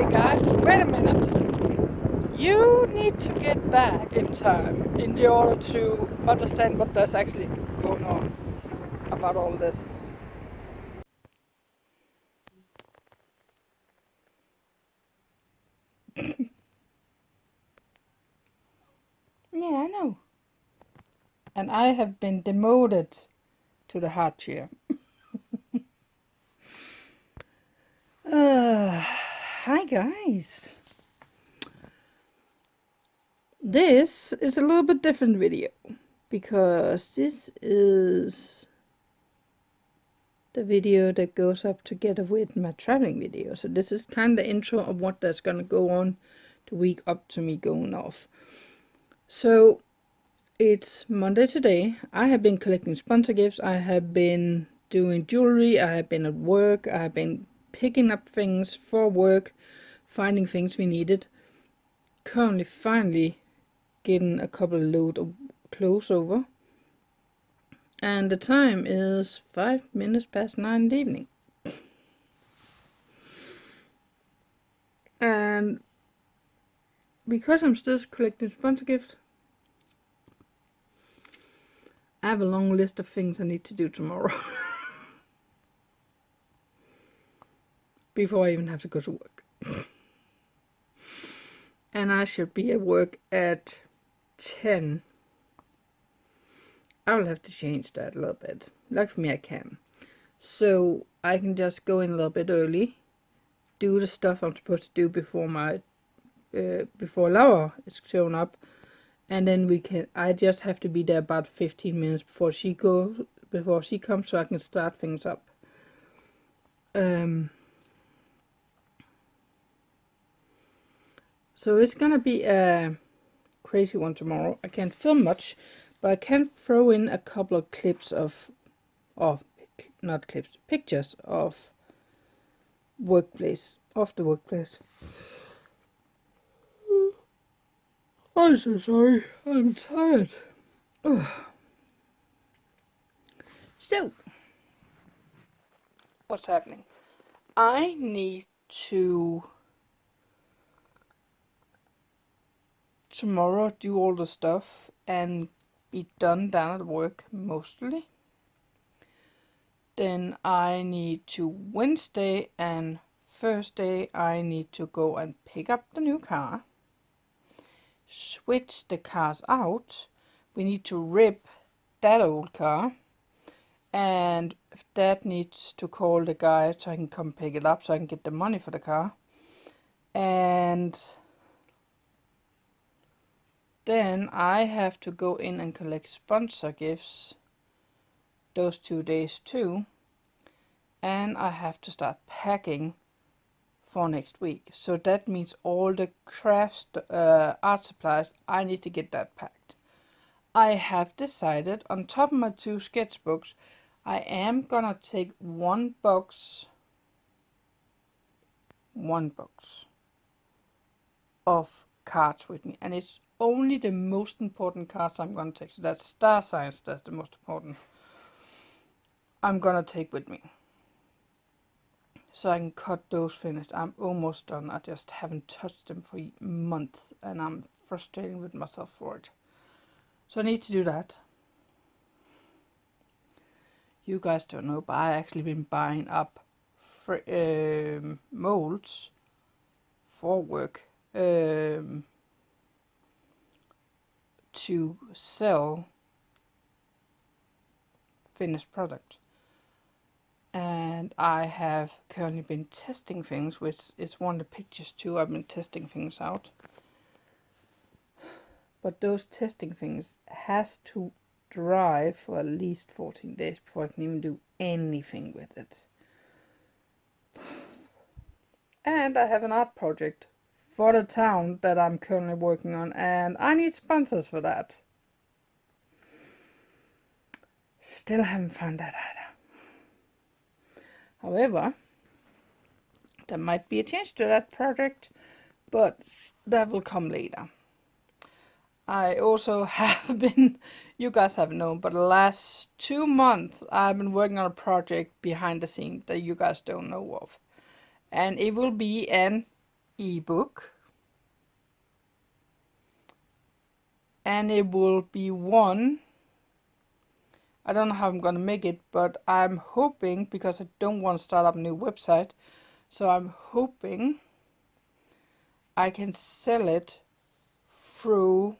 Okay, guys, wait a minute. You need to get back in time in order to understand what there's actually going on about all this. Yeah, I know. And I have been demoted to the hard chair. Hi guys. This is a little bit different video because this is the video that goes up together with my traveling video. So this is kind of the intro of what that's gonna go on the week up to me going off. So it's Monday today. I have been collecting sponsor gifts. I have been doing jewelry. I have been at work. I have been picking up things for work, finding things we needed. Currently finally getting a couple of load of clothes over. And the time is 5 minutes past 9 in the evening. And because I'm still collecting sponsor gifts, I have a long list of things I need to do tomorrow. Before I even have to go to work. And I should be at work at 10. I will have to change that a little bit. Like for me, I can. So I can just go in a little bit early, do the stuff I'm supposed to do before my before Laura is shown up, and then we can. I just have to be there about 15 minutes before she comes, so I can start things up. So it's gonna be a crazy one tomorrow. I can't film much, but I can throw in a couple of clips of not clips, pictures of the workplace. I'm so sorry, I'm tired. Ugh. So, what's happening? I need to tomorrow do all the stuff and be done down at work mostly. Then I need to Wednesday and Thursday I need to go and pick up the new car, switch the cars out. We need to rip that old car, and Dad needs to call the guy so I can come pick it up so I can get the money for the car. And then I have to go in and collect sponsor gifts those 2 days too. And I have to start packing for next week. So that means all the crafts, art supplies, I need to get that packed. I have decided, on top of my 2 sketchbooks, I am gonna take one box of cards with me, and it's only the most important cards I'm gonna take. So that's star signs, that's the most important. I'm gonna take with me, so I can cut those finished. I'm almost done. I just haven't touched them for months, and I'm frustrated with myself for it. So I need to do that. You guys don't know, but I actually been buying up molds for work to sell finished product. And I have currently been testing things, which is one of the pictures too. I've been testing things out. But those testing things has to dry for at least 14 days before I can even do anything with it. And I have an art project for the town that I'm currently working on, and I need sponsors for that. Still haven't found that either. However, there might be a change to that project, but that will come later. I also have been, you guys haven't known, but the last 2 months I've been working on a project behind the scenes that you guys don't know of. And it will be an ebook, and it will be one. I don't know how I'm gonna make it, but I'm hoping, because I don't want to start up a new website, so I'm hoping I can sell it through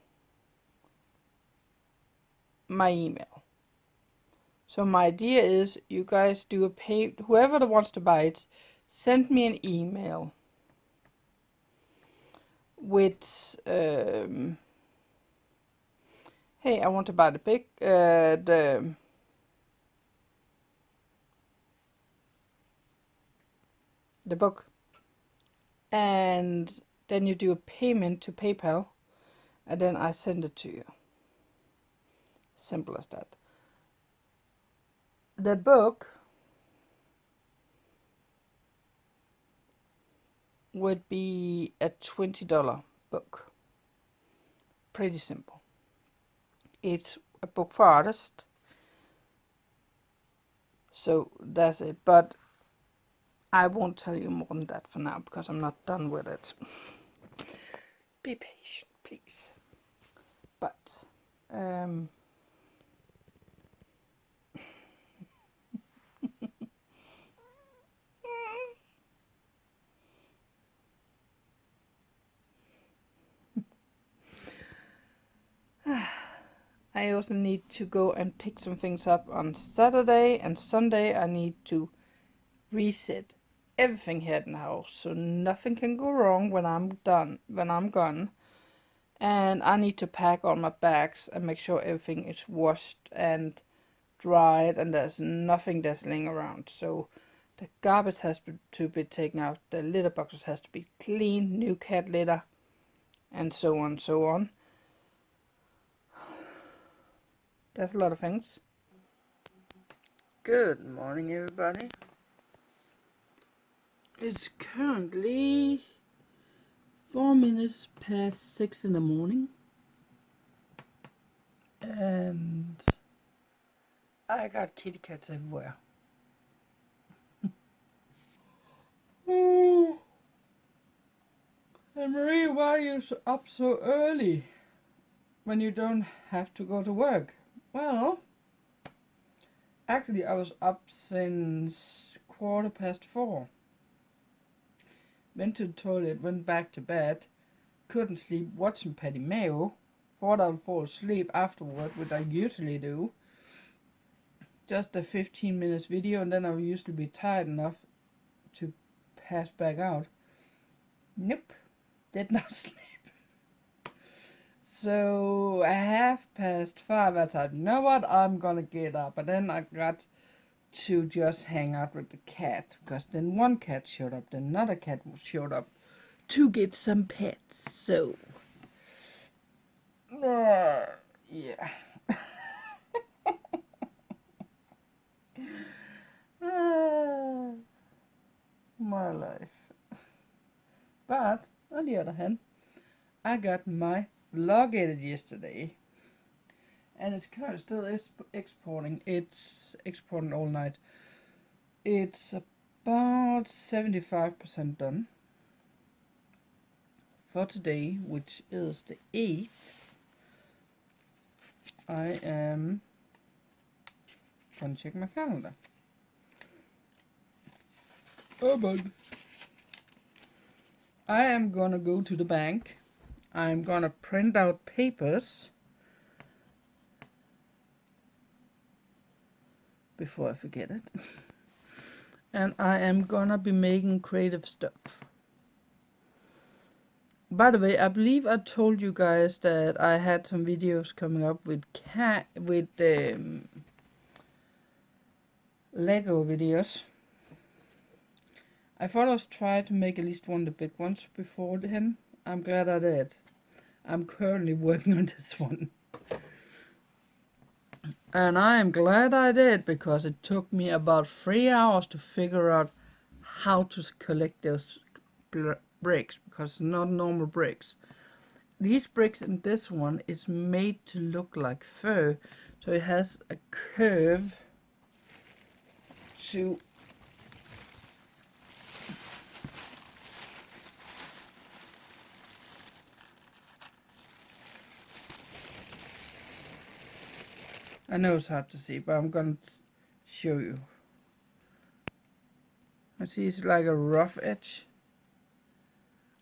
my email. So my idea is you guys do a pay, whoever that wants to buy it, send me an email with hey, I want to buy the book, and then you do a payment to PayPal, and then I send it to you. Simple as that. The book would be a $20 book. Pretty simple. It's a book for artists, so that's it. But I won't tell you more than that for now, because I'm not done with it. Be patient, please. But I also need to go and pick some things up on Saturday, and Sunday I need to reset everything here in the house so nothing can go wrong when I'm gone. And I need to pack all my bags and make sure everything is washed and dried and there's nothing that's laying around. So the garbage has to be taken out, the litter boxes has to be cleaned, new cat litter, and so on, so on. There's a lot of things. Good morning, everybody. It's currently 4 minutes past 6 in the morning, and I got kitty cats everywhere. And Marie, why are you up so early when you don't have to go to work? Well, actually I was up since 4:15. Went to the toilet, went back to bed, couldn't sleep, watching Patty Mayo, thought I would fall asleep afterward, which I usually do. Just a 15 minutes video, and then I will usually be tired enough to pass back out. Nope, did not sleep. So 5:30, I thought, you know what, I'm gonna get up. And then I got to just hang out with the cat, because then one cat showed up, then another cat showed up to get some pets. So yeah. My life. But on the other hand, I got my vlog edited yesterday, and it's currently still exporting. It's exporting all night. It's about 75% done for today, which is the 8th. I am gonna check my calendar. Oh bug. I am gonna go to the bank. I'm gonna print out papers before I forget it. And I am gonna be making creative stuff. By the way, I believe I told you guys that I had some videos coming up with Lego videos. I thought I was trying to make at least one of the big ones before then. I'm glad I did. I'm currently working on this one. And I am glad I did, because it took me about 3 hours to figure out how to collect those bricks, because it's not normal bricks. These bricks in this one is made to look like fur, so it has a curve to I know it's hard to see, but I'm gonna show you. I see it's like a rough edge.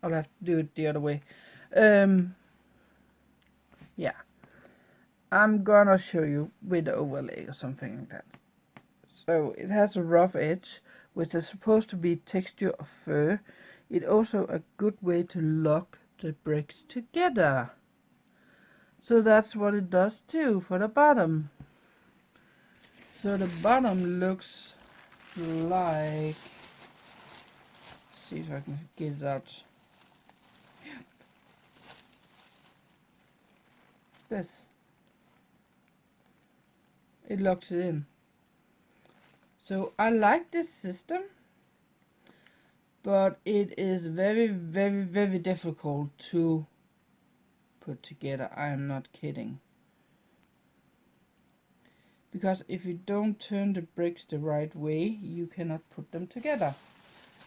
I'll have to do it the other way. Yeah. I'm gonna show you with the overlay or something like that. So it has a rough edge, which is supposed to be texture of fur. It's also a good way to lock the bricks together. So that's what it does too for the bottom. So the bottom looks like, see if I can get it out. This. It locks it in. So I like this system, but it is very, very, very difficult to put together. I am not kidding. Because if you don't turn the bricks the right way, you cannot put them together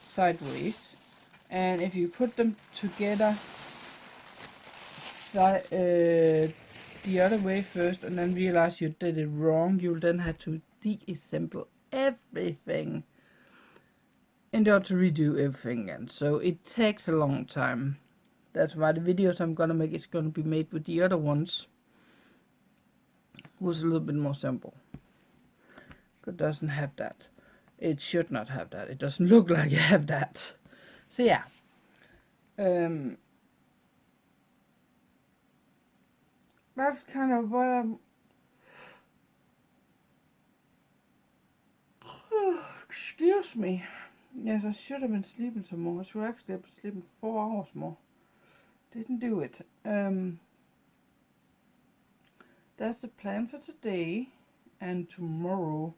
sideways. And if you put them together the other way first and then realize you did it wrong, you'll then have to deassemble everything in order to redo everything again. So it takes a long time. That's why the videos I'm gonna make is gonna be made with the other ones, was a little bit more simple. It doesn't have that. It should not have that. It doesn't look like it have that. So yeah. That's kind of what I'm... Excuse me. Yes, I should have been sleeping some more. I should actually have been sleeping 4 hours more. Didn't do it. That's the plan for today. And tomorrow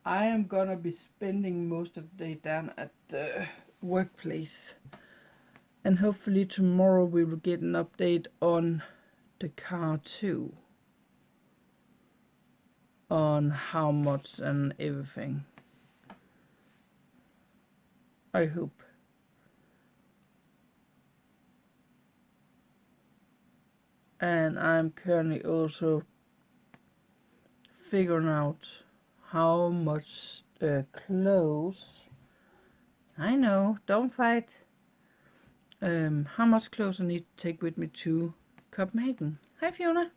I am gonna be spending most of the day down at the workplace. And hopefully tomorrow we will get an update on the car too. On how much and everything. I hope. And I'm currently also figuring out how much clothes, I know, don't fight, how much clothes I need to take with me to Copenhagen. Hi Fiona.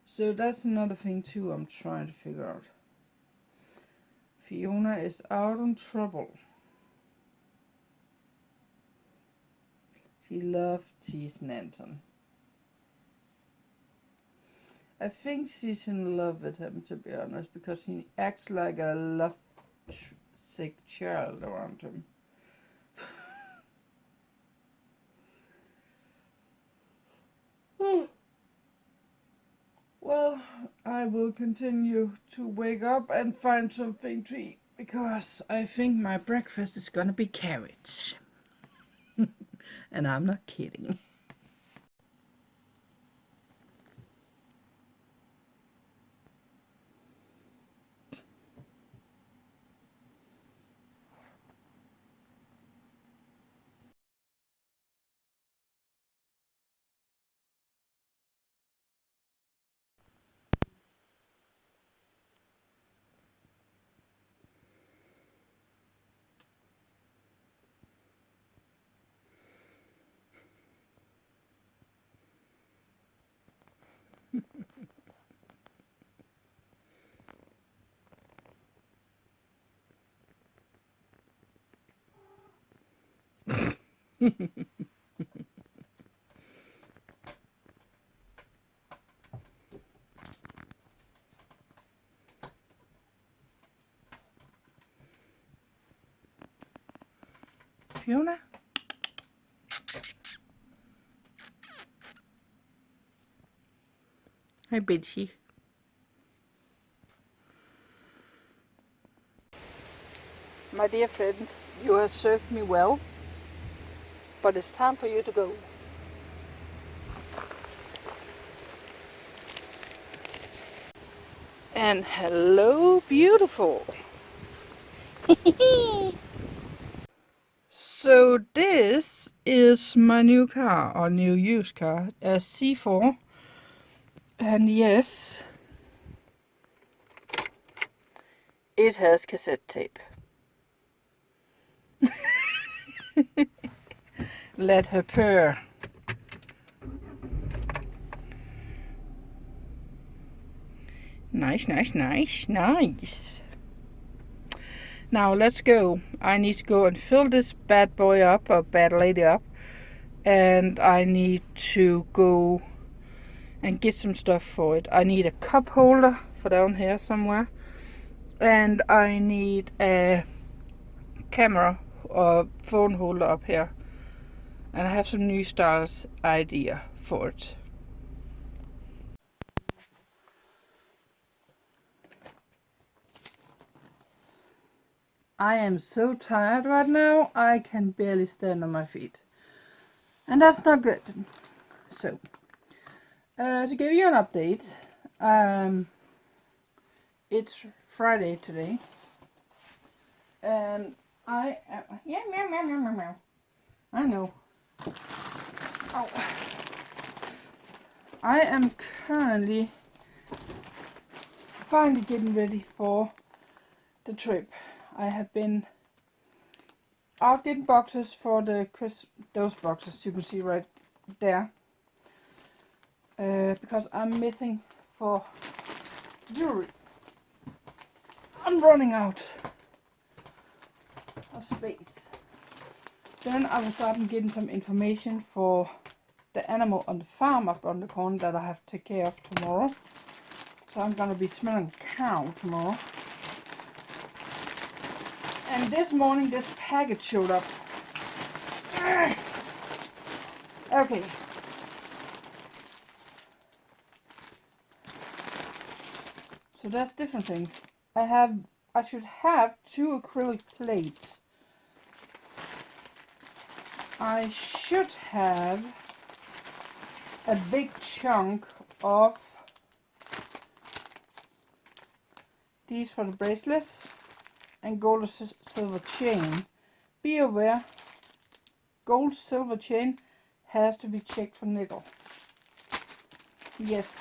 So that's another thing too I'm trying to figure out. Fiona is out in trouble. She loves teasing Anton. I think she's in love with him, to be honest, because he acts like a love-sick child around him. Well, I will continue to wake up and find something to eat, because I think my breakfast is gonna be carrots. And I'm not kidding. Fiona? Hi, Bitchy. My dear friend, you have served me well, but it's time for you to go. And hello, beautiful. So this is my new car, or new used car, a C4. And yes, it has cassette tape. Let her purr. Nice, nice, nice, nice. Now let's go. I need to go and fill this bad boy up, or bad lady up. And I need to go and get some stuff for it. I need a cup holder for down here somewhere. And I need a camera or phone holder up here. And I have some new styles idea for it. I am so tired right now, I can barely stand on my feet. And that's not good. So, to give you an update, it's Friday today. And I am, yeah, meow, meow, meow, meow, meow. I know. Oh. I am currently finally getting ready for the trip. I have been out getting boxes for the those boxes you can see right there. Because I'm missing for jewelry. I'm running out of space. Then I will start getting some information for the animal on the farm up on the corner that I have to take care of tomorrow. So I'm gonna be smelling cow tomorrow. And this morning this package showed up. Okay. So that's different things. I should have 2 acrylic plates. I should have a big chunk of these for the bracelets and gold or silver chain. Be aware, gold silver chain has to be checked for nickel. Yes,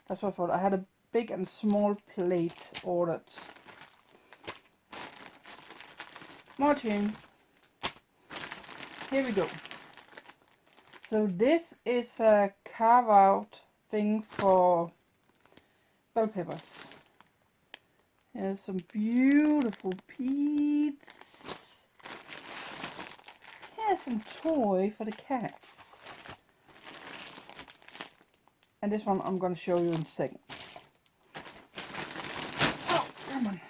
that's what I thought. I had a big and small plate ordered. More chain. Here we go. So this is a carve out thing for bell peppers. Here's some beautiful beads. Here's some toy for the cats. And this one I'm going to show you in a second. Oh, come on.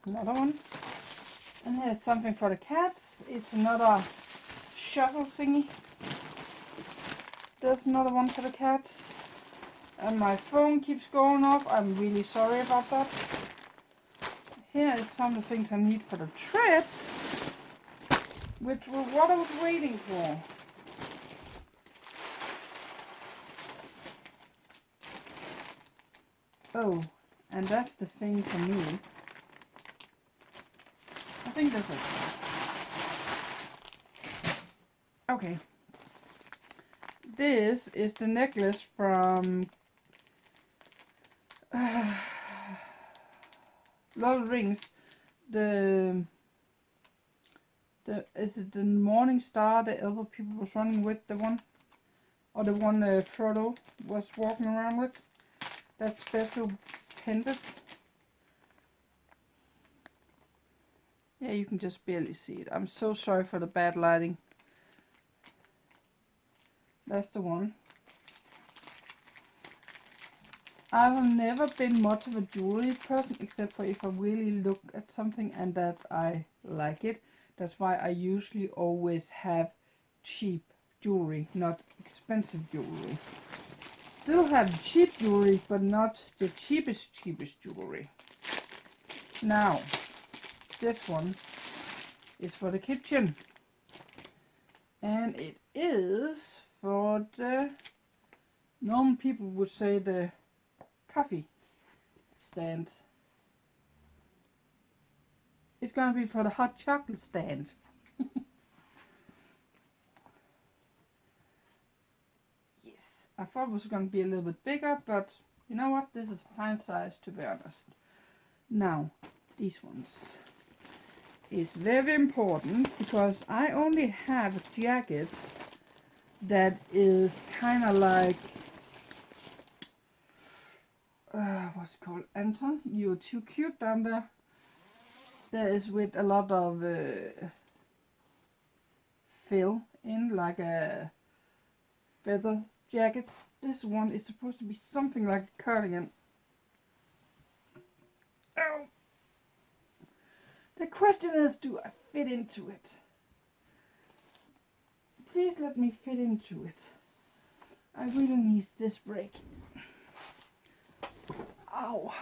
Another one. And here's something for the cats. It's another shuffle thingy. There's another one for the cats. And my phone keeps going off. I'm really sorry about that. Here is some of the things I need for the trip, which was what I was waiting for. Oh, and that's the thing for me. I think that's it. Okay. This is the necklace from Lord of the Rings. Is it the Morning Star the elder people was running with, the one? Or the one Frodo was walking around with? That special pendant. Yeah, you can just barely see it. I'm so sorry for the bad lighting. That's the one. I've never been much of a jewelry person, except for if I really look at something and that I like it. That's why I usually always have cheap jewelry, not expensive jewelry. Still have cheap jewelry, but not the cheapest jewelry. Now, this one is for the kitchen. And it is for the, normal people would say, the coffee stand. It's gonna be for the hot chocolate stand. I thought it was going to be a little bit bigger, but you know what? This is a fine size, to be honest. Now, these ones is very important because I only have a jacket that is kind of like, what's it called? Anton, you're too cute down there. There is with a lot of fill in, like a feather jacket. This one is supposed to be something like a cardigan. Oh. The question is, do I fit into it? Please let me fit into it. I really need this break. Ow.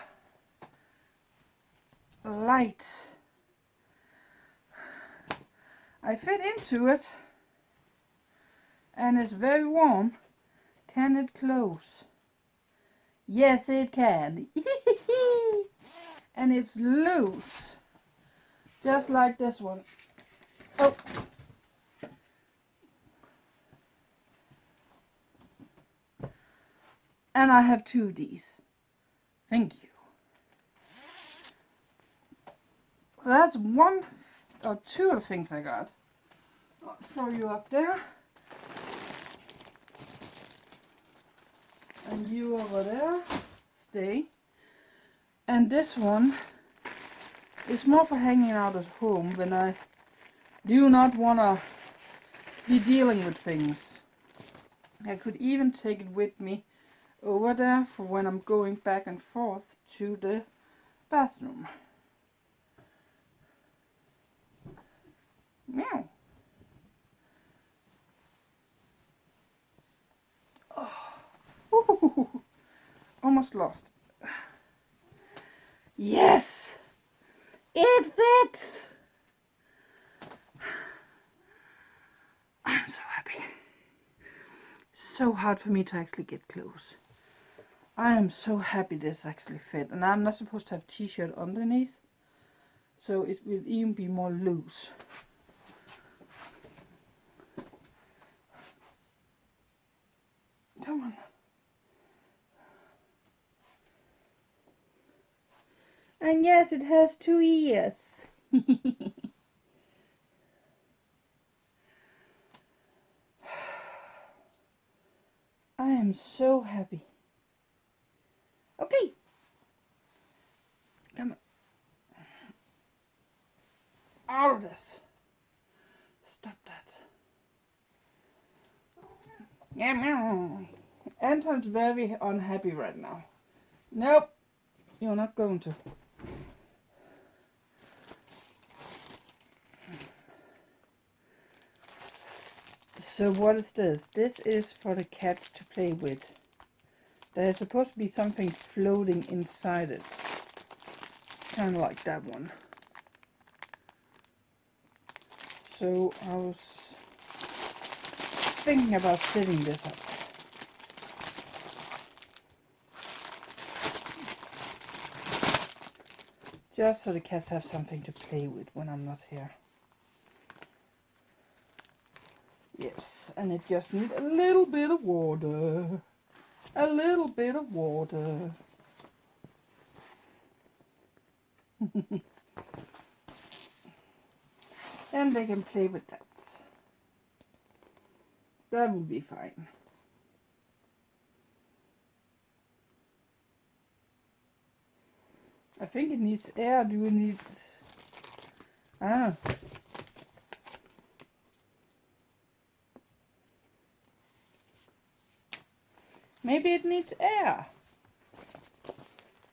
Light. I fit into it. And it's very warm. Can it close? Yes, it can. And it's loose. Just like this one. Oh. And I have 2 of these. Thank you. So that's 1 or 2 of the things I got. I'll throw you up there. And you over there. Stay. And this one is more for hanging out at home when I do not want to be dealing with things. I could even take it with me over there for when I'm going back and forth to the bathroom. Meow. Oh. Ooh. Almost lost. Yes! It fits! I'm so happy. So hard for me to actually get close. I am so happy this actually fit. And I'm not supposed to have t-shirt underneath. So it will even be more loose. Come on. And yes, it has 2 ears. I am so happy. Okay. Come on. All of this. Stop that. Yeah. Anton's very unhappy right now. Nope. You're not going to. So what is this? This is for the cats to play with. There's supposed to be something floating inside it. Kind of like that one. So I was thinking about setting this up. Just so the cats have something to play with when I'm not here. Yes, and it just needs a little bit of water. A little bit of water. And they can play with that. That will be fine. I think it needs air. Do we need... Ah. Maybe it needs air.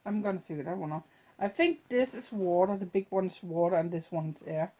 I'm gonna figure that one out. I think this is water, the big one is water, and this one's air.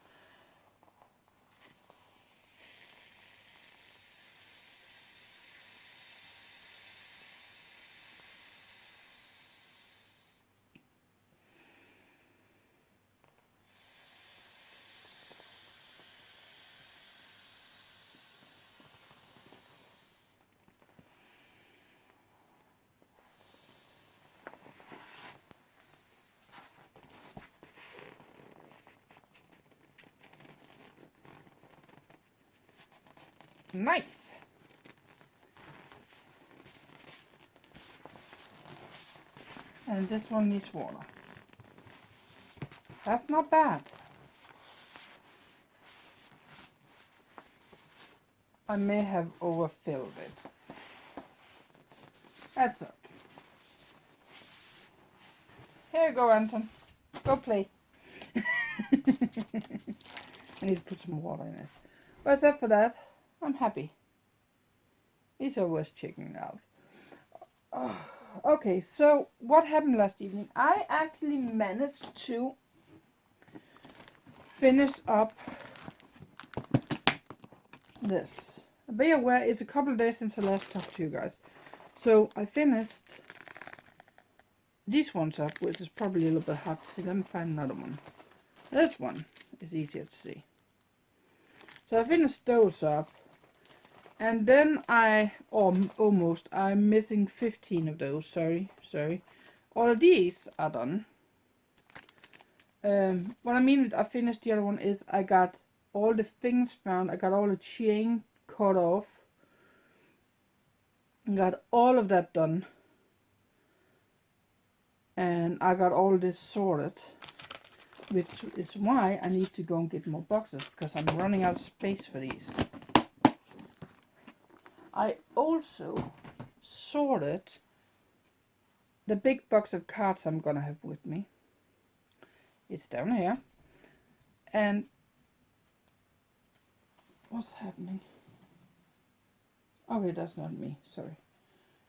Nice. And this one needs water. That's not bad. I may have overfilled it. That's okay. Here you go, Anton. Go play. I need to put some water in it. But except for that, I'm happy. He's always checking out. Oh, okay, so what happened last evening? I actually managed to finish up this. Be aware, it's a couple of days since I last talked to you guys. So I finished these ones up, which is probably a little bit hard to see. Let me find another one. This one is easier to see. So I finished those up. And then I'm missing 15 of those, sorry. All of these are done. What I mean with I finished the other one is I got all the things found. I got all the chain cut off. I got all of that done. And I got all this sorted. Which is why I need to go and get more boxes, because I'm running out of space for these. I also sorted the big box of cards I'm gonna have with me. It's down here. And what's happening? Okay, that's not me, sorry.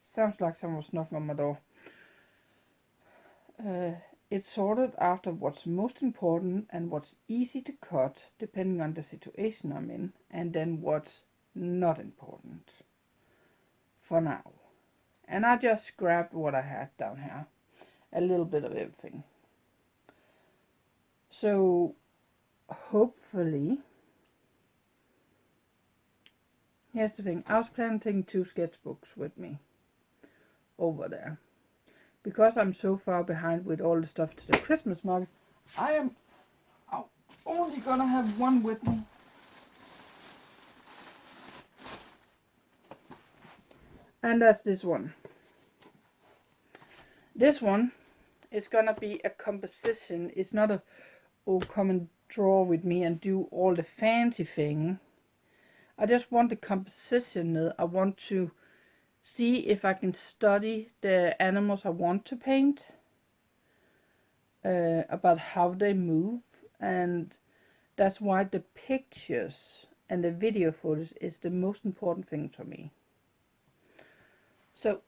Sounds like someone was knocking on my door. It's sorted after what's most important and what's easy to cut depending on the situation I'm in, and then what's not important for now. And I just grabbed what I had down here, a little bit of everything. So hopefully, here's the thing, I was planning 2 sketchbooks with me over there. Because I'm so far behind with all the stuff to the Christmas market, I am only gonna have one with me. And that's this one. This one is gonna be a composition. It's not a come and draw with me and do all the fancy thing. I just want the composition. I want to see if I can study the animals I want to paint, about how they move, and that's why the pictures and the video footage is the most important thing for me. So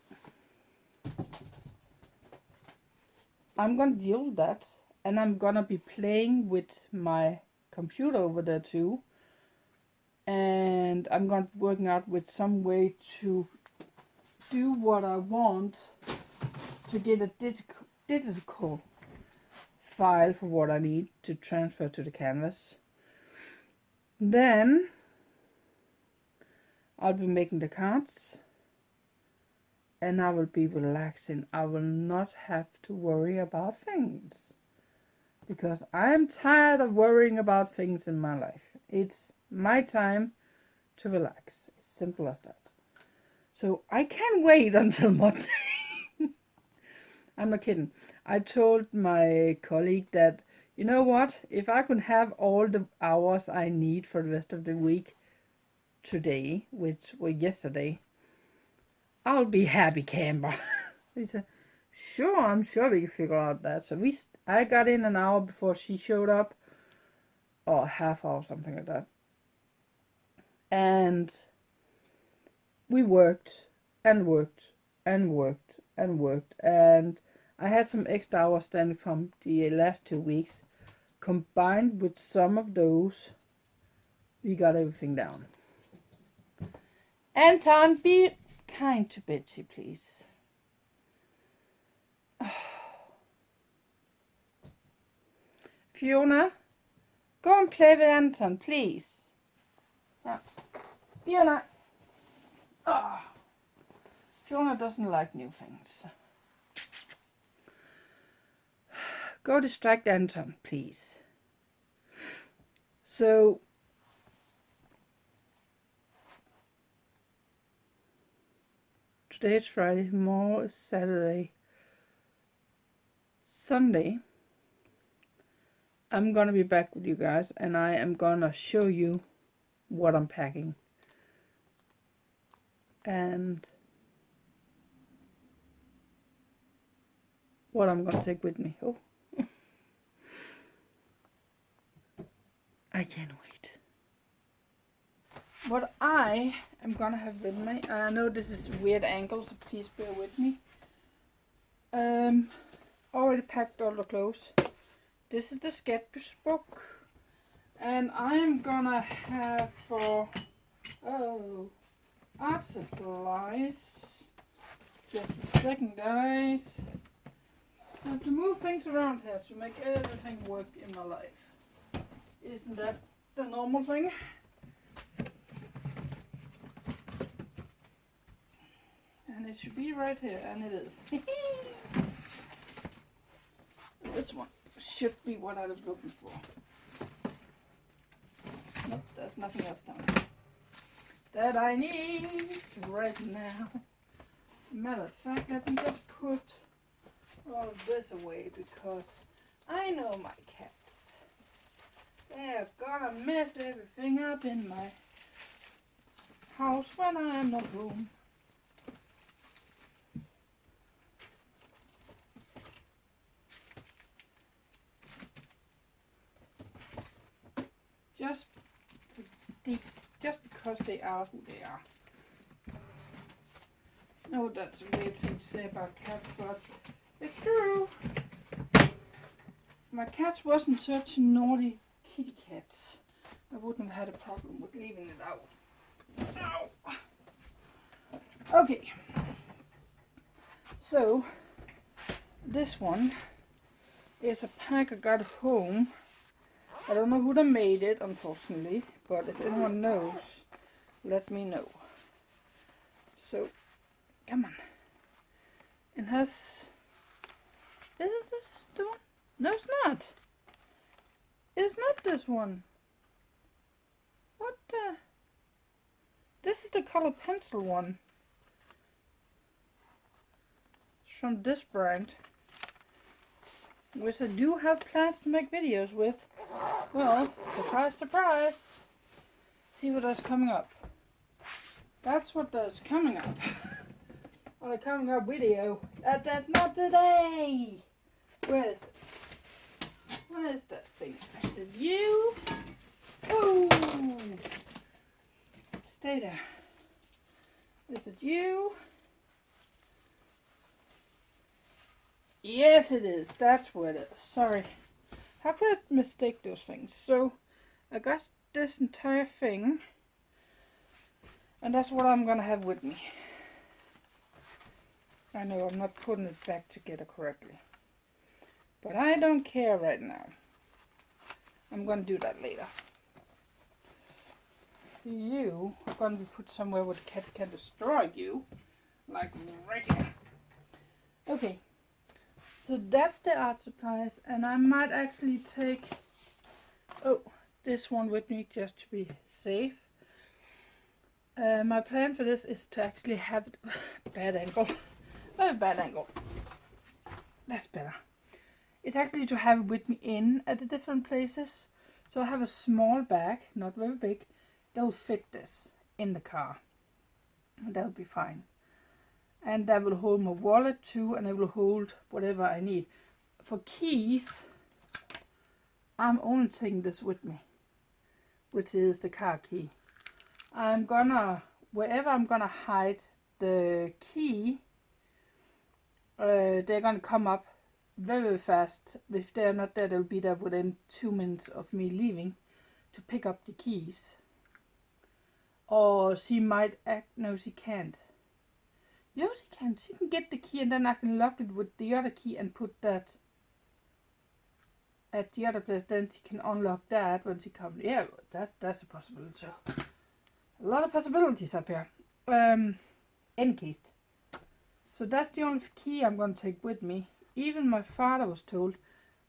I'm gonna deal with that, and I'm gonna be playing with my computer over there too, and I'm gonna be working out with some way to do what I want to get a digital file for what I need to transfer to the canvas. Then I'll be making the cards, and I will be relaxing. I will not have to worry about things, because I am tired of worrying about things in my life. It's my time to relax. It's simple as that. So I can't wait until Monday. I'm not kidding. I told my colleague that, you know what, if I could have all the hours I need for the rest of the week today, which was yesterday, I'll be happy camper. He said, sure, I'm sure we can figure out that. So I got in an hour before she showed up, or half hour, something like that. And we worked and worked and worked and worked, and I had some extra hours standing from the last 2 weeks. Combined with some of those, we got everything down. Anton, be kind to Betsy, please. Fiona, go and play with Anton, please. Fiona. Oh. Fiona doesn't like new things. Go distract Anton, please. So today is Friday, tomorrow is Saturday. Sunday, I'm gonna be back with you guys, and I am gonna show you what I'm packing and what I'm gonna take with me. Oh, I can't wait. What I am gonna have with me, I know this is a weird angle, so please bear with me. Already packed all the clothes. This is the sketchbook, and I'm gonna have for art supplies. Just a second, guys. I have to move things around here to make everything work in my life. Isn't that the normal thing? And it should be right here, and it is. This one should be what I was looking for. Nope, there's nothing else down that I need right now. Matter of fact, let me just put all of this away because I know my cats. They're gonna mess everything up in my house when I'm not home. Just because they are who they are. No, that's a weird thing to say about cats, but it's true. My cats wasn't such naughty kitty cats, I wouldn't have had a problem with leaving it out. Ow. Okay. So, this one is a pack I got home. I don't know who they made it, unfortunately, but if anyone knows, let me know. So, come on. It has... Is it this the one? No, it's not. It's not this one. What the... This is the color pencil one. It's from this brand, which I do have plans to make videos with. Well, surprise, surprise. See what is coming up. That's what is coming up. On a coming up video. That's not today. Where is it? Where is that thing? Is it you? Oh! Stay there. Is it you? Yes, it is. That's what it is. Sorry. How could I mistake those things? So, I got this entire thing. And that's what I'm gonna have with me. I know I'm not putting it back together correctly. But I don't care right now. I'm gonna do that later. You are gonna be put somewhere where the cats can destroy you. Like right here. Okay. So that's the art supplies, and I might actually take this one with me just to be safe. My plan for this is to actually have it bad angle. Very bad angle. That's better. It's actually to have it with me in at the different places. So I have a small bag, not very big, that'll fit this in the car. That'll be fine. And that will hold my wallet too, and it will hold whatever I need. For keys, I'm only taking this with me, which is the car key. I'm gonna, wherever I'm gonna hide the key, they're gonna come up very, very fast. If they're not there, they'll be there within 2 minutes of me leaving to pick up the keys. Or she might act, no she can't. No, she can. She can get the key and then I can lock it with the other key and put that at the other place. Then she can unlock that when she comes. Yeah, that's a possibility. A lot of possibilities up here. Any case. So that's the only key I'm going to take with me. Even my father was told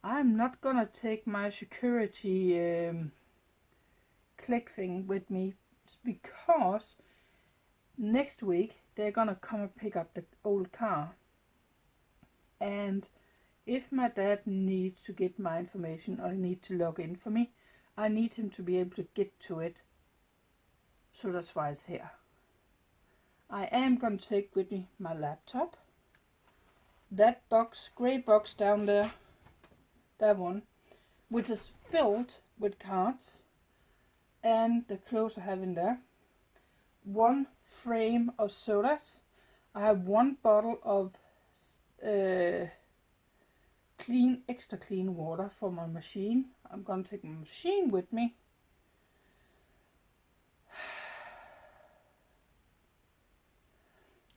I'm not going to take my security click thing with me because next week they're gonna come and pick up the old car, and If my dad needs to get my information or need to log in for me, I need him to be able to get to it. So that's why it's here. I am going to take with me my laptop. That box, grey box down there, that one, which is filled with cards, and the clothes I have in there. One frame of sodas. I have one bottle of extra clean water for my machine. I'm going to take my machine with me.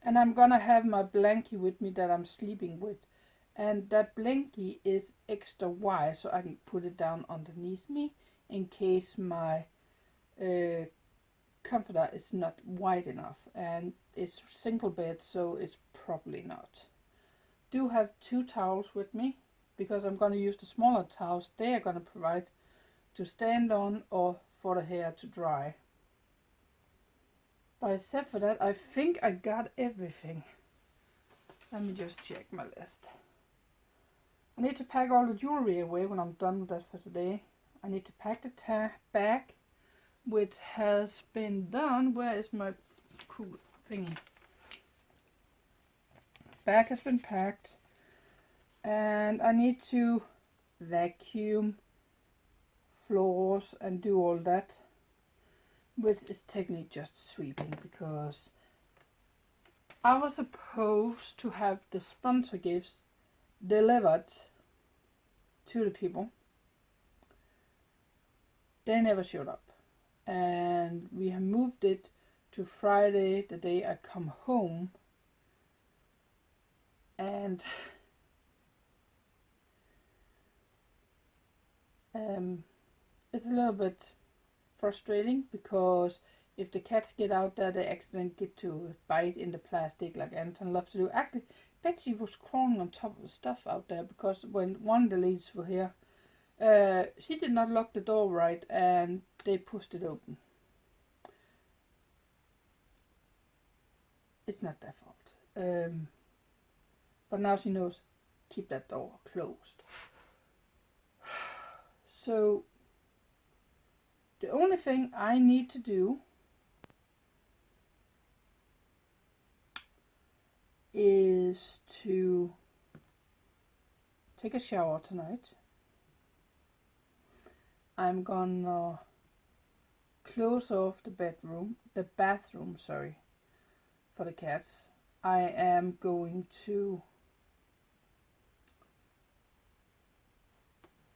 And I'm gonna have my blankie with me that I'm sleeping with. And that blankie is extra wide, so I can put it down underneath me in case my comforter is not wide enough. And it's single bed, so it's probably not. Do have 2 towels with me, because I'm gonna use the smaller towels they are gonna provide to stand on or for the hair to dry. But except for that, I think I got everything. Let me just check my list. I need to pack all the jewelry away when I'm done with that for today. I need to pack the bag, which has been done. Where is my cool thingy? Bag has been packed. And I need to vacuum floors and do all that. Which is technically just sweeping, because I was supposed to have the sponsor gifts delivered to the people. They never showed up, and we have moved it to Friday, the day I come home. And it's a little bit frustrating, because if the cats get out there, they accidentally get to bite in the plastic like Anton loves to do. Actually, Betsy was crawling on top of the stuff out there, because when one of the ladies were here, she did not lock the door right, and they pushed it open. It's not their fault. But now she knows, keep that door closed. So the only thing I need to do is to take a shower tonight. I'm gonna close off the bathroom, for the cats. I am going to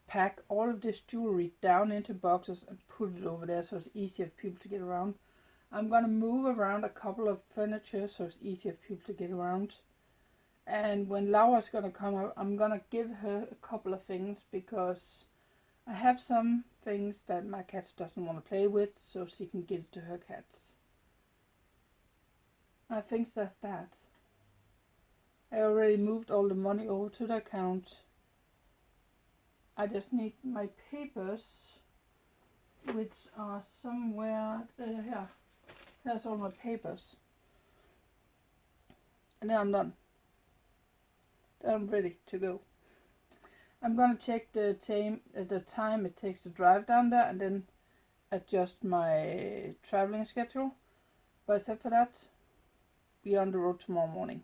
pack all of this jewelry down into boxes and put it over there so it's easier for people to get around. I'm going to move around a couple of furniture so it's easier for people to get around. And when Laura's going to come up, I'm going to give her a couple of things, because I have some things that my cat doesn't want to play with, so she can give it to her cats. I think that's that. I already moved all the money over to the account. I just need my papers, which are somewhere here. Here's all my papers. And then I'm done. Then I'm ready to go. I'm gonna check the time it takes to drive down there, and then adjust my traveling schedule. But except for that, we're on the road tomorrow morning.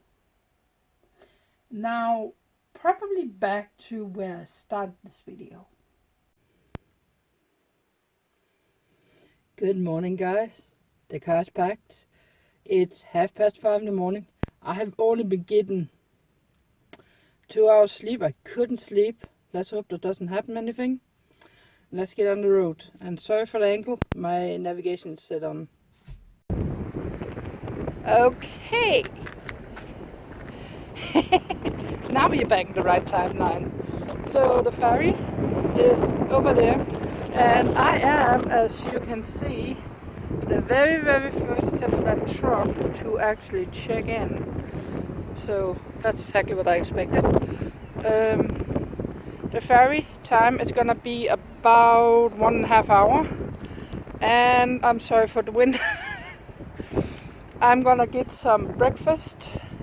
Now, probably back to where I started this video. Good morning, guys. The car's packed. It's 5:30 in the morning. I have only been getting 2 hours sleep. I couldn't sleep. Let's hope that doesn't happen anything. Let's get on the road. And sorry for the ankle. My navigation is set on. Okay. Now we're back at the right timeline. So the ferry is over there, and I am, as you can see, the very first, except for that truck, to actually check in. So that's exactly what I expected. The ferry time is gonna be about 1.5 hours, and I'm sorry for the wind. I'm gonna get some breakfast.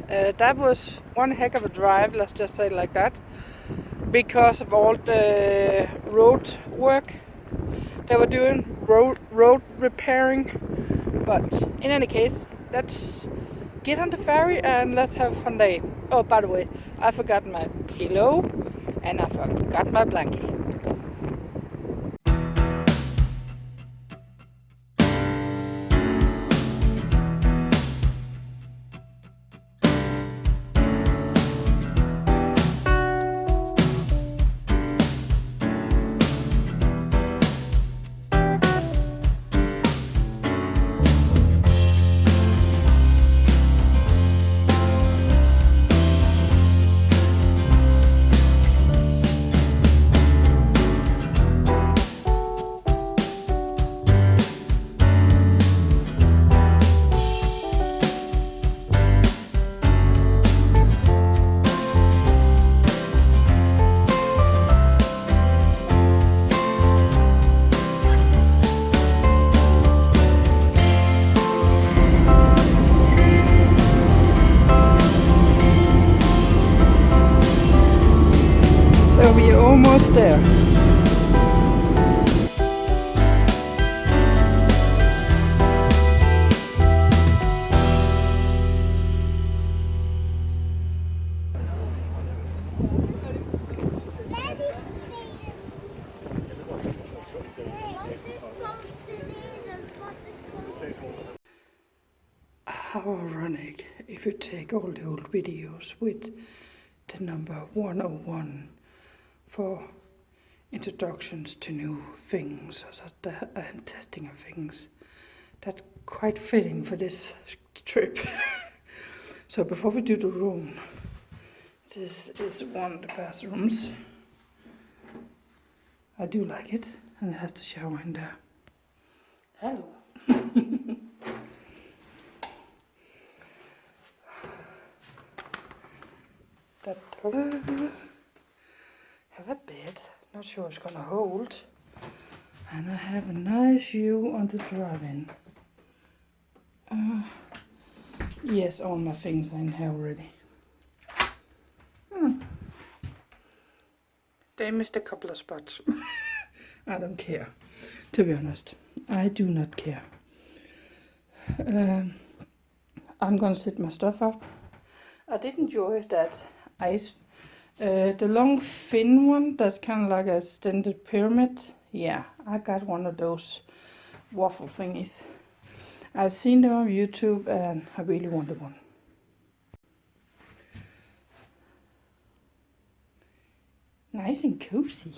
That was one heck of a drive, let's just say it like that. because of all the road work they were doing, road repairing. But in any case, let's get on the ferry and let's have a fun day. Oh, by the way, I forgot my pillow and I forgot my blanket. So we're almost there. How ironic if you take all the old videos with the number 101 for introductions to new things and testing of things. That's quite fitting for this trip. So before we do the room, this is one of the bathrooms. I do like it, and it has the shower in there. Hello. That have a bed, not sure it's gonna hold, and I have a nice view on the drive-in. Yes, all my things are in here already. They missed a couple of spots. I don't care, to be honest. I do not care. I'm gonna set my stuff up. I did enjoy that ice. The long thin one that's kind of like a extended pyramid. Yeah, I got one of those waffle thingies. I've seen them on YouTube and I really wanted one. Nice and cozy.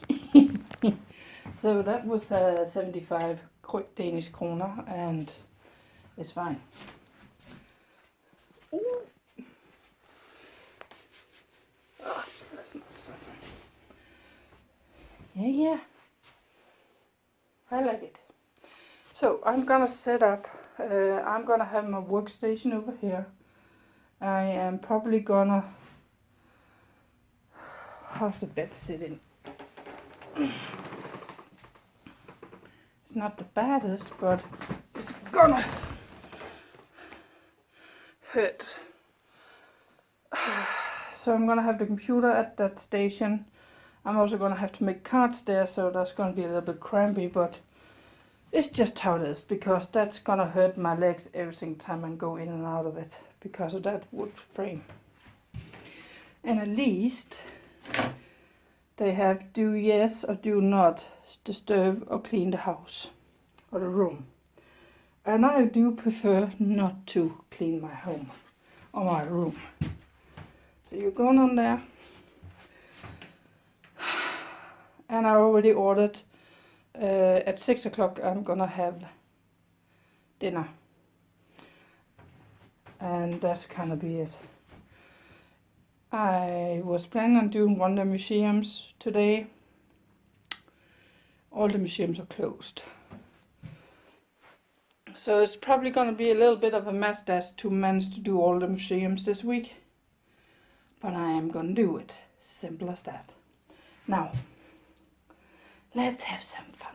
So that was 75 Danish kroner and it's fine. Ooh. Oh, that's not so fun. Yeah. I like it. So I'm gonna set up. I'm gonna have my workstation over here. I am probably gonna. How's the bed sitting? It's not the baddest, but it's gonna hurt. So I'm gonna have the computer at that station. I'm also gonna have to make cards there, so that's gonna be a little bit crampy, but it's just how it is, because that's gonna hurt my legs every single time I go in and out of it because of that wood frame. And at least they have do yes or do not disturb or clean the house or the room. And I do prefer not to clean my home or my room. So you're going on there. And I already ordered at 6 o'clock I'm gonna have dinner. And that's gonna be it. I was planning on doing one of the museums today. All the museums are closed. So it's probably gonna be a little bit of a mess to manage to do all the museums this week. But I am gonna do it. Simple as that. Now, let's have some fun.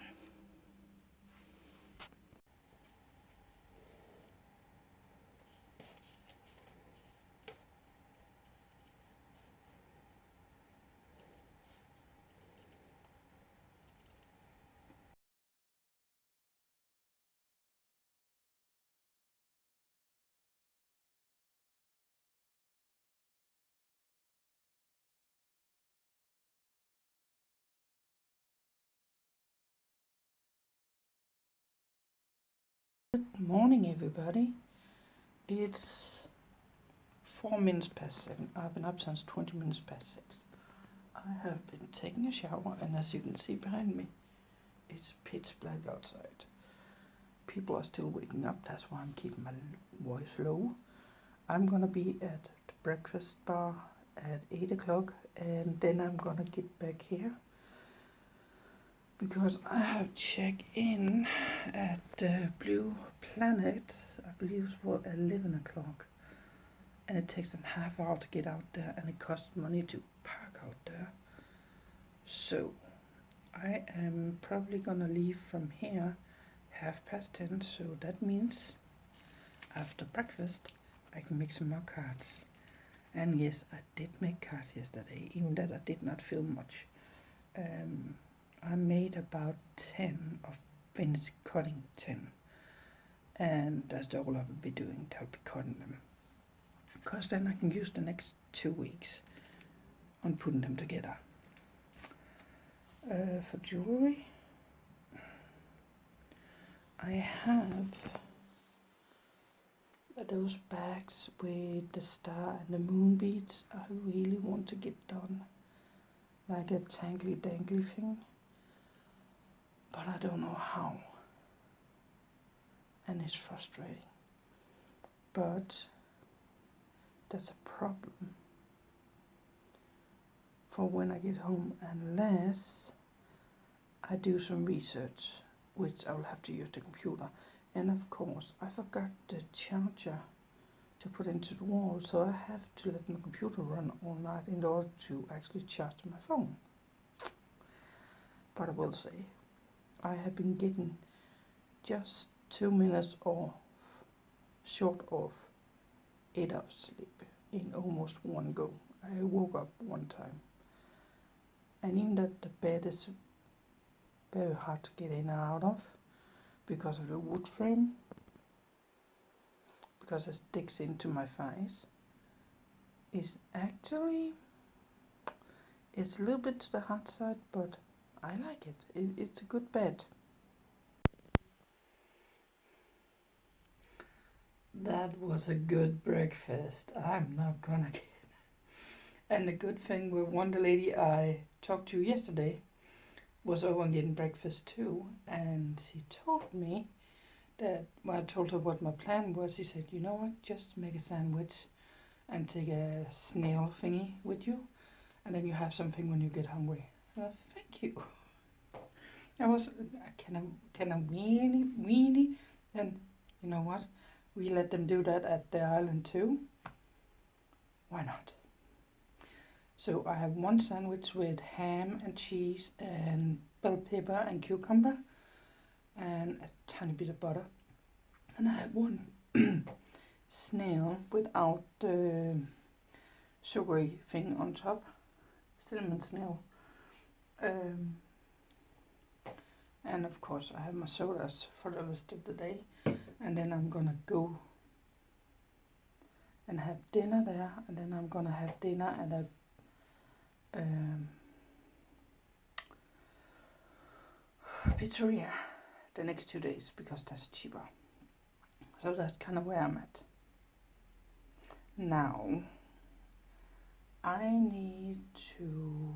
Good morning, everybody. It's 4 minutes past 7. I've been up since 20 minutes past 6. I have been taking a shower, and as you can see behind me, it's pitch black outside. People are still waking up, that's why I'm keeping my voice low. I'm gonna be at the breakfast bar at 8 o'clock, and then I'm gonna get back here because I have checked in at the Blue Planet, I believe it's for 11 o'clock. And it takes a half hour to get out there, and it costs money to park out there. So I am probably gonna leave from here 10:30, so that means after breakfast I can make some more cards. And yes, I did make cards yesterday, even that I did not film much. I made about 10 of finished cutting 10, and that's all I will be doing. I'll be cutting them, because then I can use the next 2 weeks on putting them together. For jewelry, I have those bags with the star and the moon beads. I really want to get done, like a tangly dangly thing, but I don't know how, and it's frustrating. But that's a problem for when I get home, unless I do some research, which I will have to use the computer. And of course, I forgot the charger to put into the wall, so I have to let my computer run all night in order to actually charge my phone. But I will say, I have been getting just 2 minutes off, short of 8 hours sleep in almost one go. I woke up one time, and even that the bed is very hard to get in and out of because of the wood frame, because it sticks into my thighs. It's actually, it's a little bit to the hard side, but I like it. It's a good bed. That was a good breakfast. I'm not gonna get. And the good thing with one lady I talked to yesterday was over getting breakfast too, and she told me that when I told her what my plan was, she said, you know what, just make a sandwich and take a snail thingy with you, and then you have something when you get hungry. And I said, thank you. I was, can I really? And you know what? We let them do that at the island too. Why not? So I have one sandwich with ham and cheese and bell pepper and cucumber and a tiny bit of butter. And I have one snail without the sugary thing on top, cinnamon snail. And of course I have my sodas for the rest of the day. And then I'm gonna go and have dinner there, and then I'm gonna have dinner at a pizzeria the next 2 days, because that's cheaper. So that's kind of where I'm at. Now I need to,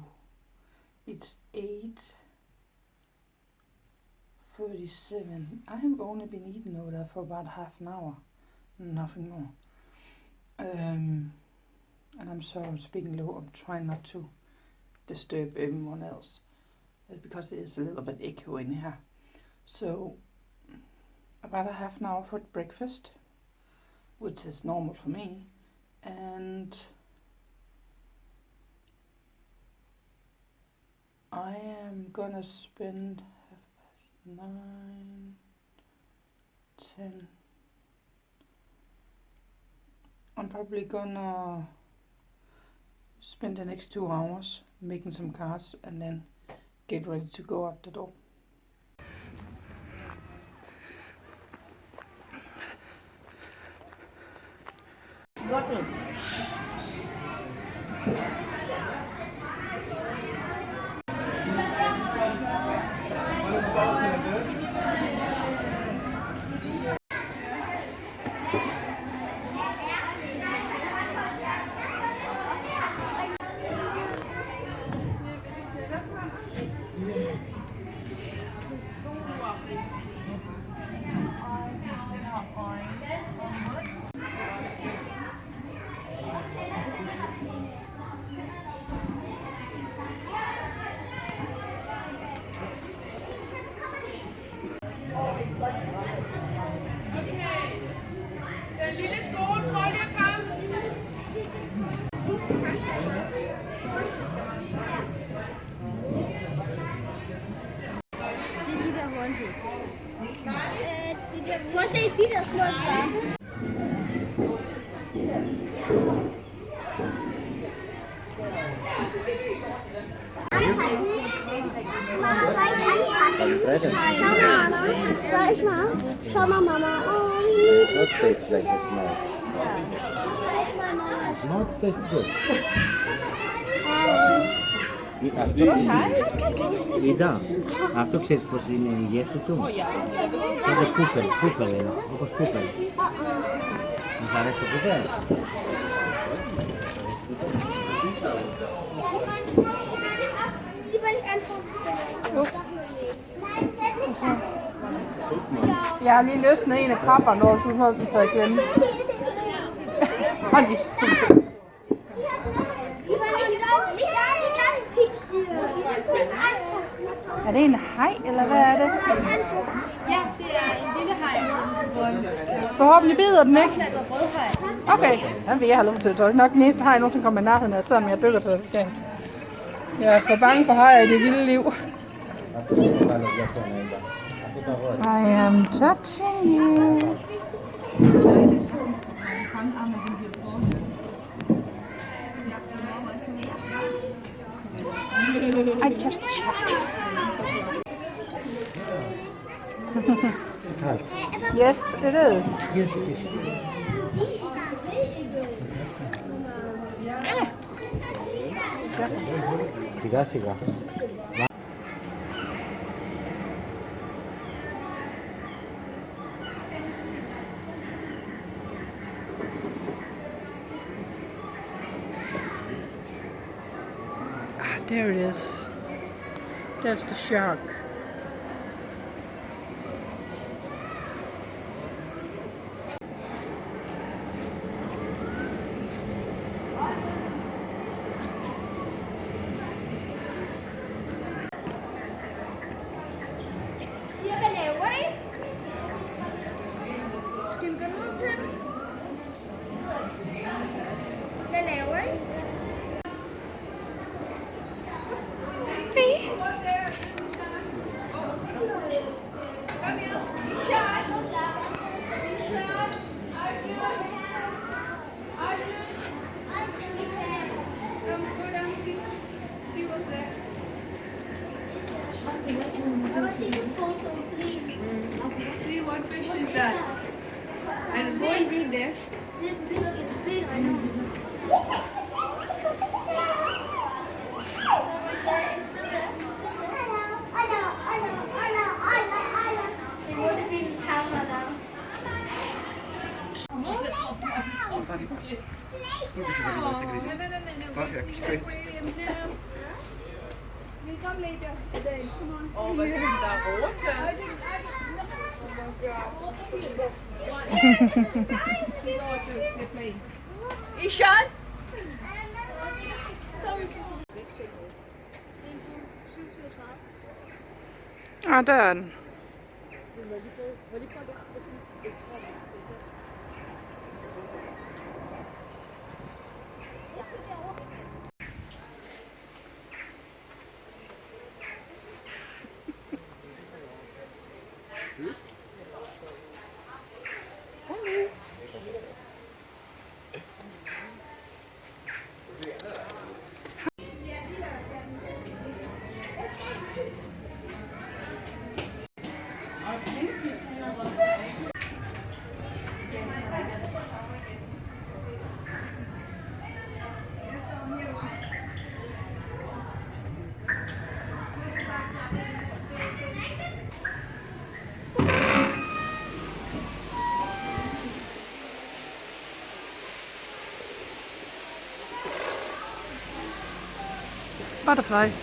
it's 8:37. I have only been eating over there for about half an hour, nothing more. And I'm sorry I'm speaking low. I'm trying not to disturb everyone else, because it is a little bit echo in here. So about a half an hour for breakfast, which is normal for me, and I am gonna spend 9, 10. I'm probably gonna spend the next 2 hours making some cards and then get ready to go out the door. Bottle. se de der små svampes. Soll ich mal? Schau mal, Mama. It not tastes like the snow. Snow tastes good. Είδα, αυτό ξέρεις πως είναι η γεύση του. Σαν το πούπελ είναι, όπως πούπελ. Μας αρέσει το πούπελ. Jeg har lige løsnet en af krabberne over, så havde den taget glemme. Hold lige stille. Er det en haj, eller hvad er det? Ja, det er en lille haj. Forhåbentlig bider den ikke. Okay, den vil jeg have lov til. Det er nok den eneste haj, nogen kommer i nærheden af, selvom jeg dykker til det. Jeg er for bange for hajer i det vilde liv. I am touching you. I just checked. It's cold. Yes, it is. Yes, it is. Σιγά σιγά. There it is. There's the shark. See what fish is that? And go and read there. It's big, I know. It would have been Canada. We'll come later today. Come on. Oh, was ist da rotes? Ishan? Ah, der er den. Butterflies.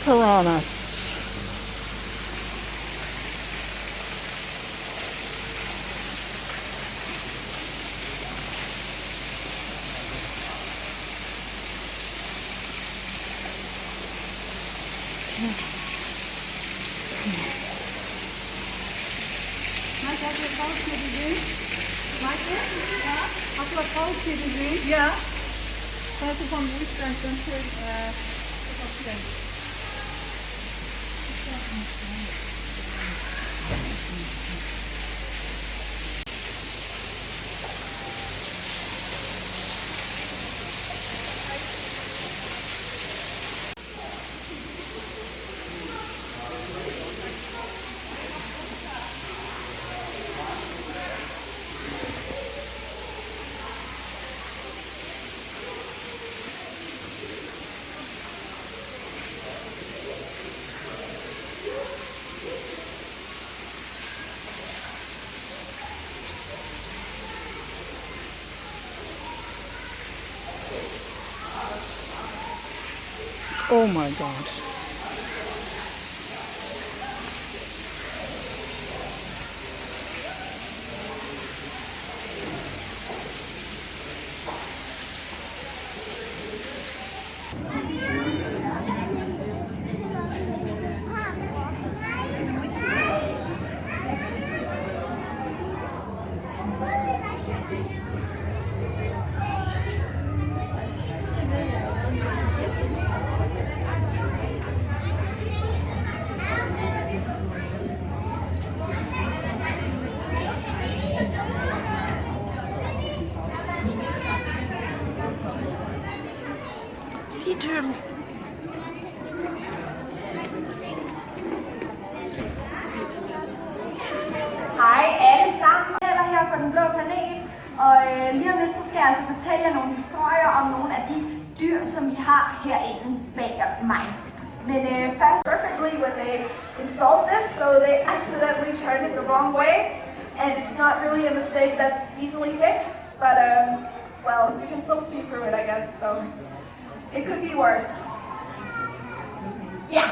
Piranhas. Malte, hast du das Haustier gesehen? Malte? Ja? Hast du das Haustier gesehen? Ja. Das hast du vom Wildstand ganz schön fotografieren. Oh my god. Sea turtle. Hej alle sammen, jeg er her fra Den Blå Planet, og lige om lidt så skal jeg altså fortælle jer nogle historier om nogle af de dyr, som vi har herinde bag mig. Men first, perfectly when they installed this, so they accidentally turned it the wrong way, and it's not really a mistake that's easily fixed, but well, you can still see through it, I guess, so it could be worse. Ja.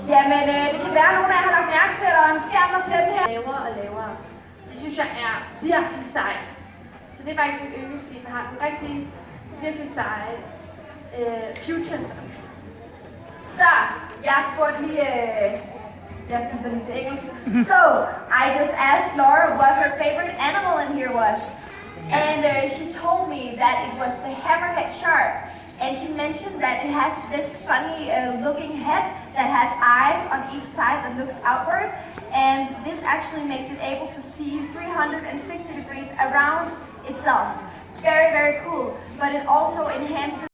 Jamen, det kan være, at nogen af jer har lagt mærke til, at der er en skærm og tæppe her. Lavere og lavere. Det synes jeg er virkelig sejt. Så det er faktisk min yndlingsfilm. Jeg har en rigtig, virkelig seje futures. Så, jeg spurgte lige, jeg skifter lige til engelsk. So, I just asked Laura what her favorite animal in here was. And she told me that it was the hammerhead shark. And she mentioned that it has this funny looking head that has eyes on each side that looks outward. And this actually makes it able to see 360 degrees around itself. Very, very cool. But it also enhances...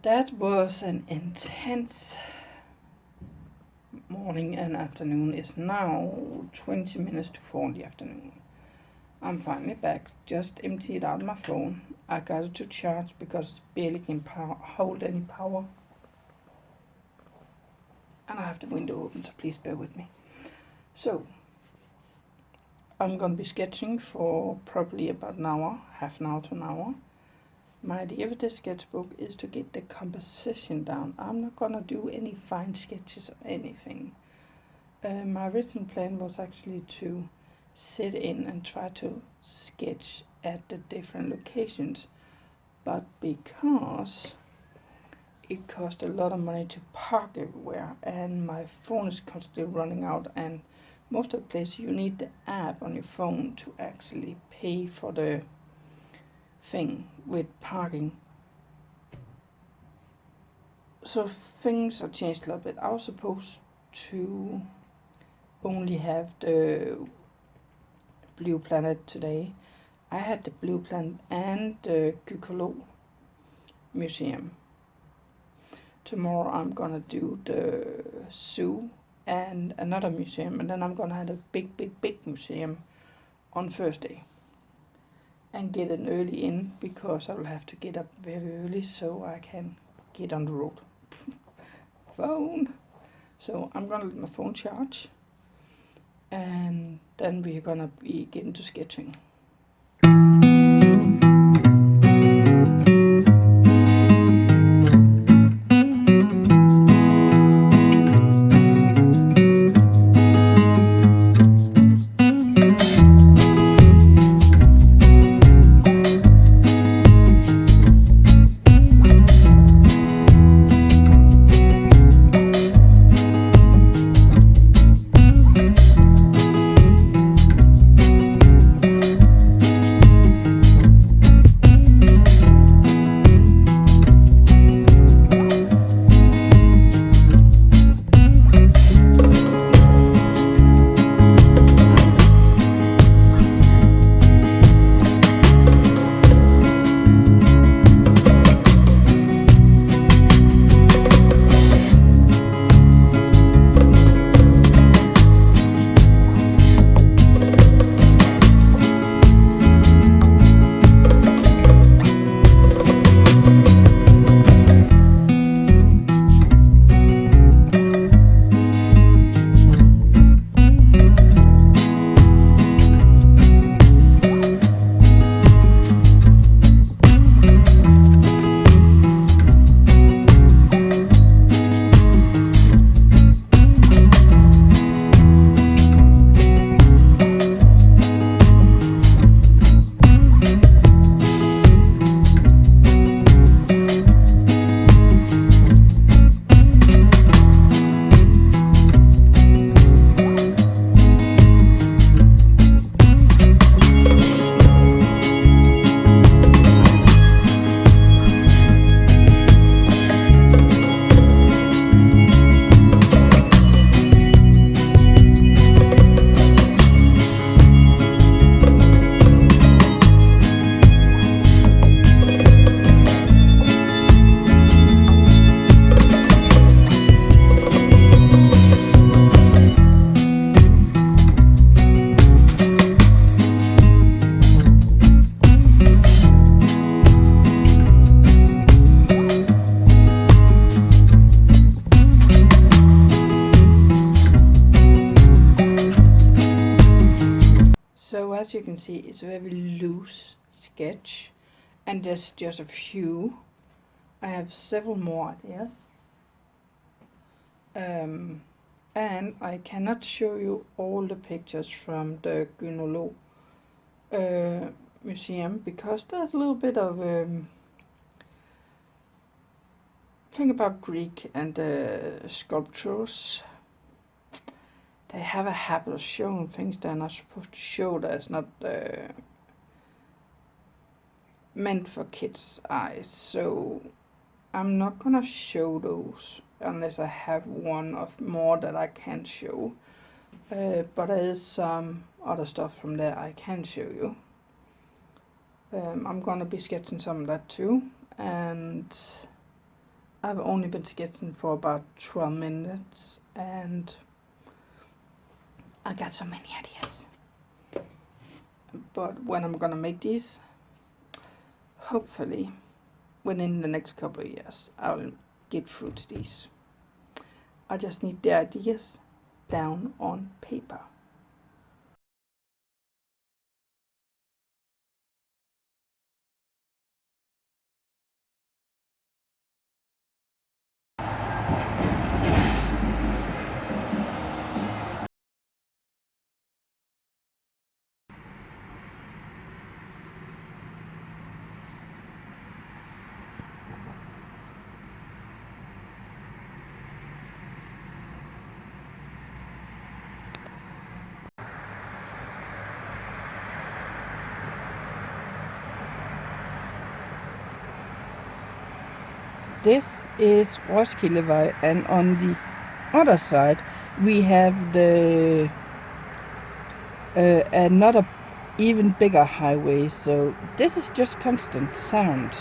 That was an intense morning and afternoon. It's now 20 minutes to 4 in the afternoon. I'm finally back. Just emptied out my phone. I got it to charge because it barely can hold any power. And I have the window open, so please bear with me. So I'm gonna be sketching for probably about an hour, half an hour to an hour. My idea with this sketchbook is to get the composition down. I'm not gonna do any fine sketches or anything. My original plan was actually to sit in and try to sketch at the different locations, but because it cost a lot of money to park everywhere and my phone is constantly running out, and most of the places you need the app on your phone to actually pay for the thing with parking. So things are changed a little bit. I was supposed to only have the Blue Planet today. I had the Blue Planet and the Gykolog Museum. Tomorrow I'm gonna do the zoo and another museum, and then I'm gonna have a big museum on Thursday and get an early in, because I will have to get up very early so I can get on the road. Phone. So I'm gonna let my phone charge, and then we're gonna be getting to sketching. So as you can see, it's a very loose sketch, and there's just a few. I have several more ideas, and I cannot show you all the pictures from the Gykolog museum, because there's a little bit of thing about Greek and sculptures. They have a habit of showing things they're not supposed to show. That's not meant for kids' eyes. So I'm not gonna show those unless I have one of more that I can show. But there is some other stuff from there I can show you. I'm gonna be sketching some of that too, and I've only been sketching for about 12 minutes, and I got so many ideas. But when I'm gonna make these, hopefully within the next couple of years, I'll get through to these. I just need the ideas, down on paper. This is Roskildevej, and on the other side we have the another even bigger highway, so this is just constant sound.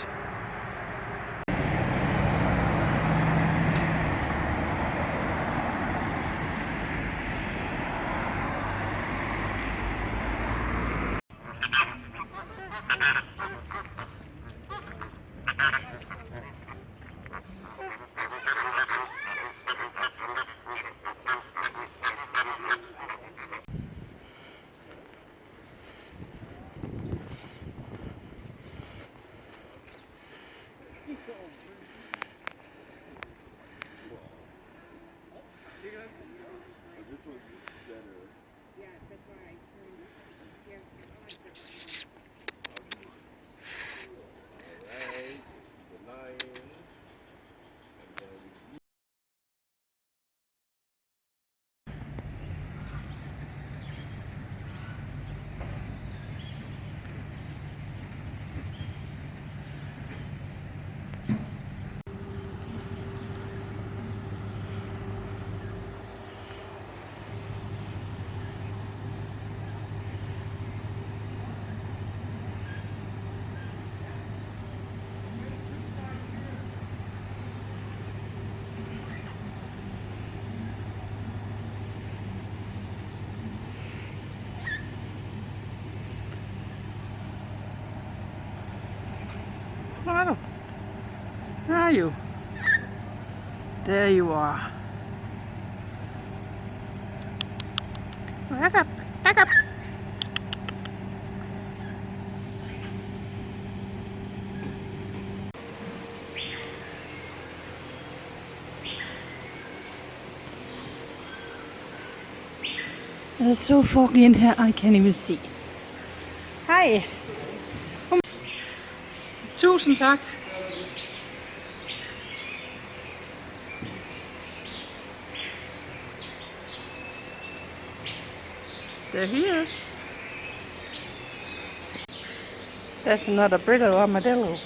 Hello. Where are you? There you are. Back up, back up. It's so foggy in here, I can't even see. Hej. Tusind tak. There he is. That's another brittle armadillo.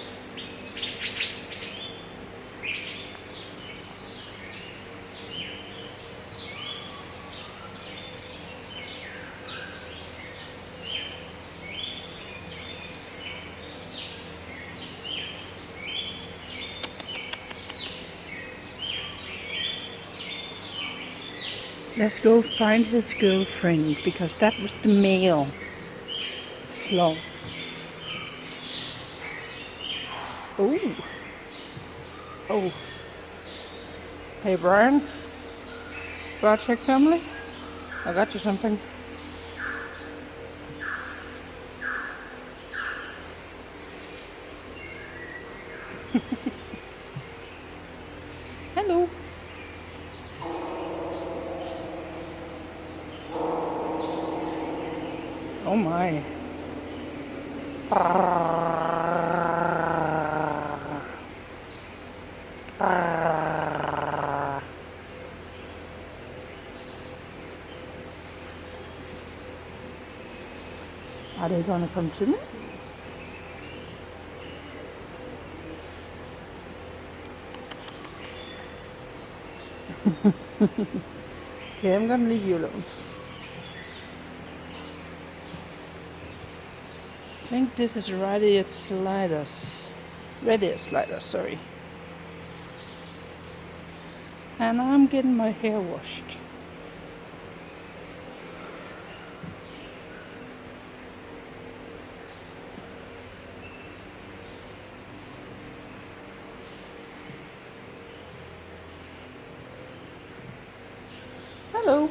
Let's go find his girlfriend, because that was the male sloth. Oh. Oh. Hey Brian. Project family? I got you something. Hello. Oh my. Are they gonna come to me? Okay, I'm gonna leave you alone. I think this is radiate sliders. Radiate sliders, sorry. And I'm getting my hair washed. Hello.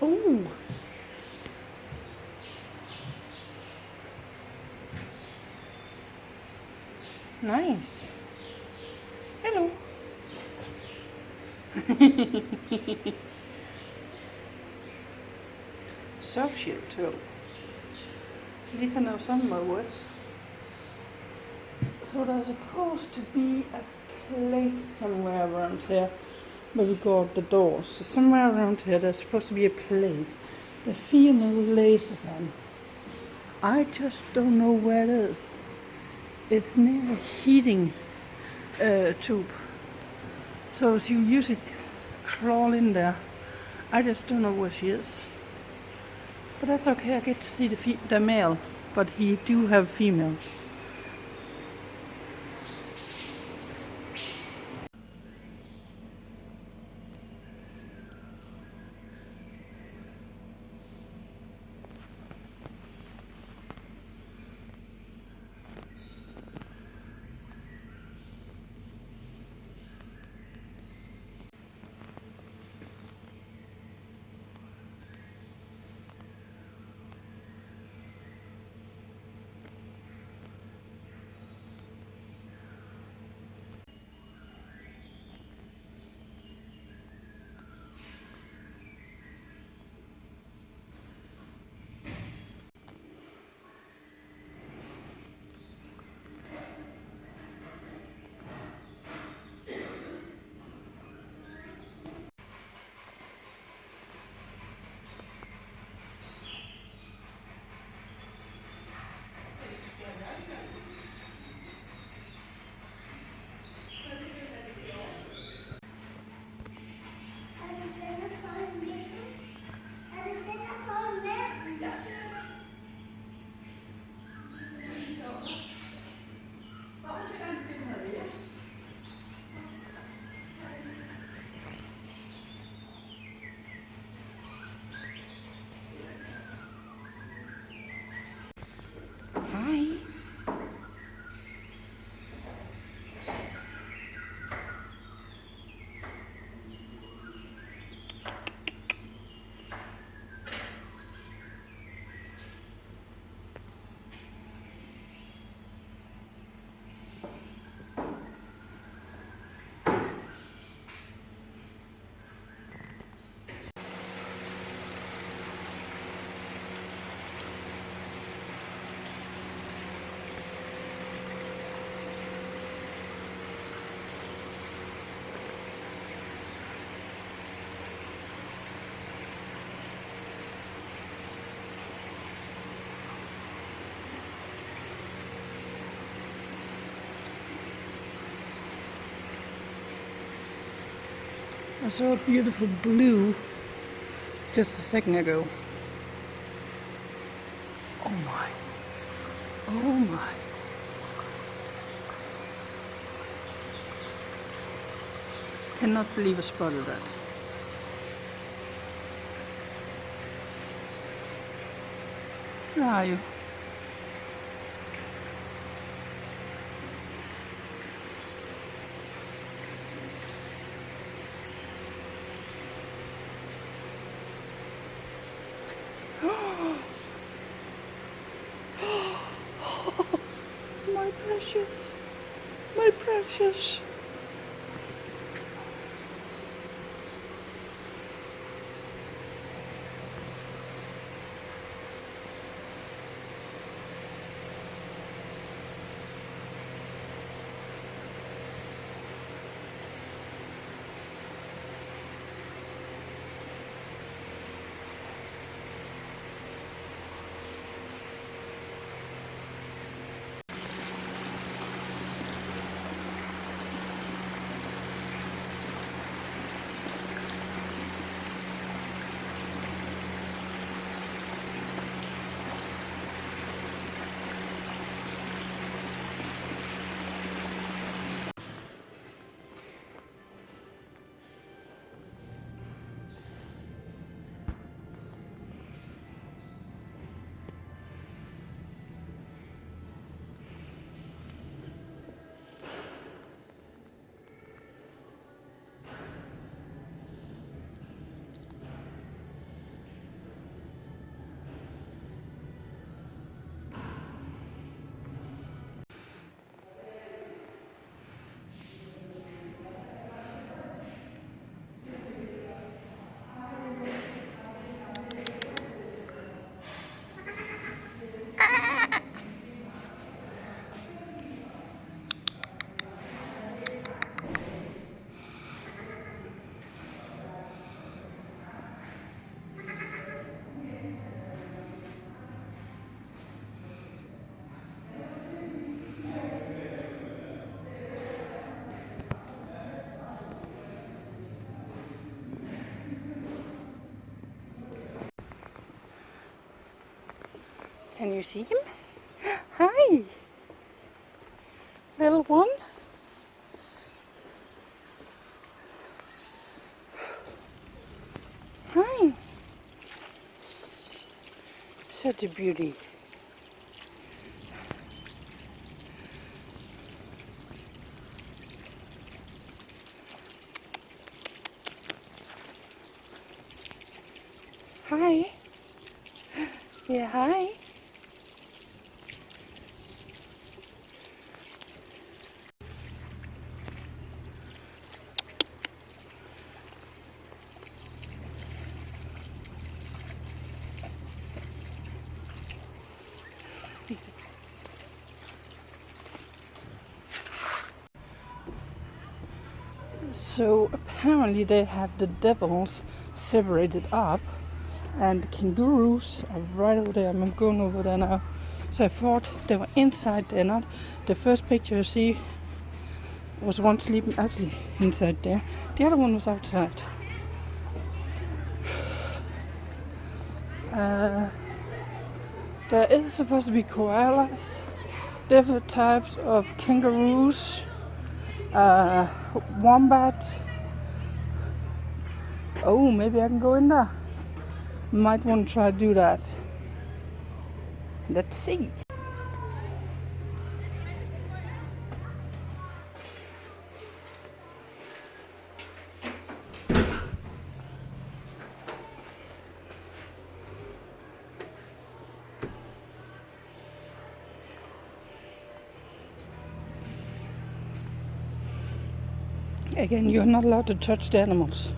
Oh. Nice. Hello. Soft shell toe. These are now some of my words. So there's supposed to be a plate somewhere around here where we got the doors. So somewhere around here there's supposed to be a plate. The female laser pen. I just don't know where it is. It's near a heating tube. So she usually crawl in there. I just don't know where she is. But that's okay, I get to see the male, but he do have female. I saw a beautiful blue just a second ago. Oh my. Oh my. Cannot believe I spotted that. Where are you? My precious, my precious. Can you see him? Hi, little one. Hi. Such a beauty. Hi. Yeah, hi. So apparently they have the devils separated up and the kangaroos are right over there. I'm going over there now. So I thought they were inside. They're not. The first picture I see was one sleeping actually inside there. The other one was outside. There is supposed to be koalas, different types of kangaroos, wombat. Oh, maybe I can go in there. Might want to try to do that. Let's see. Again, you're not allowed to touch the animals.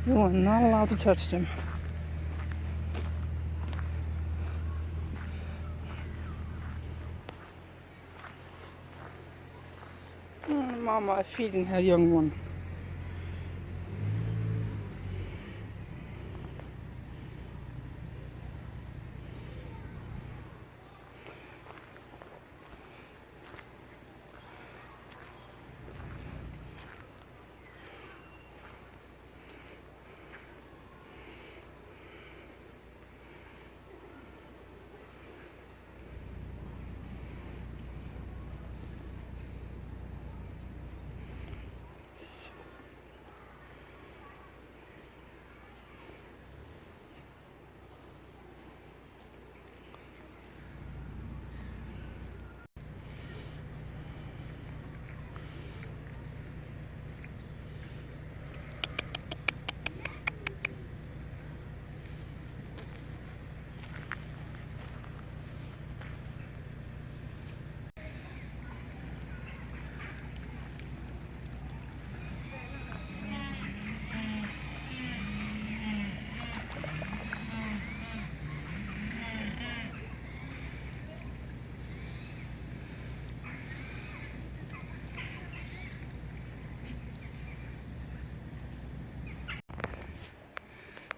You are not allowed to touch them. Mama is feeding her young one.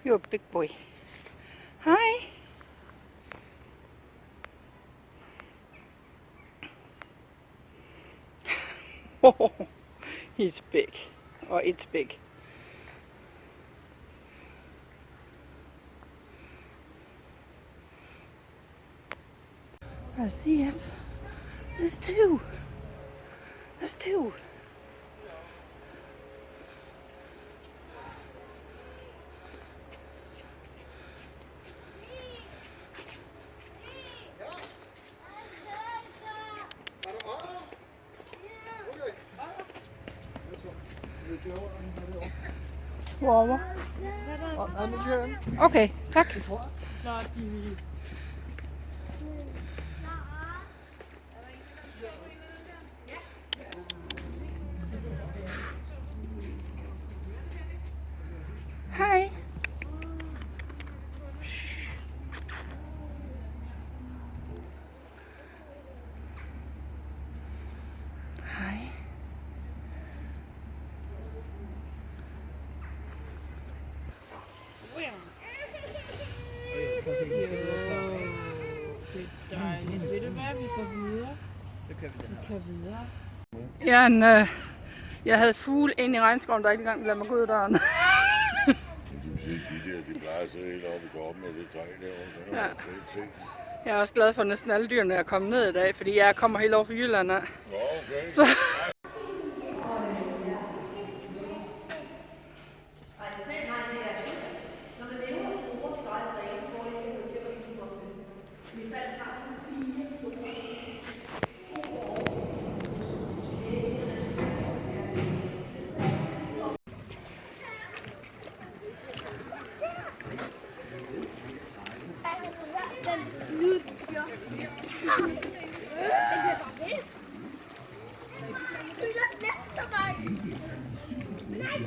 You're a big boy. Hi. Oh, he's big. Or it's big. I see it. There's two. There's two. Wow. Okay, tak. Hi. Hi. Det er dejligt. Ved du hvad, vi går videre. Vi kører videre. Jeg havde fugle ind i regnskoven, der ikke engang ville lade mig gå ud af døren. De plejer at sidde helt oppe i toppen af det træ derovre, så kan man slet ikke se. Jeg er også glad for, at næsten alle dyrene er kommet ned i dag, fordi jeg kommer helt over fra Jylland af. Okay. Så Den slut, ja. Næste vej. Nej,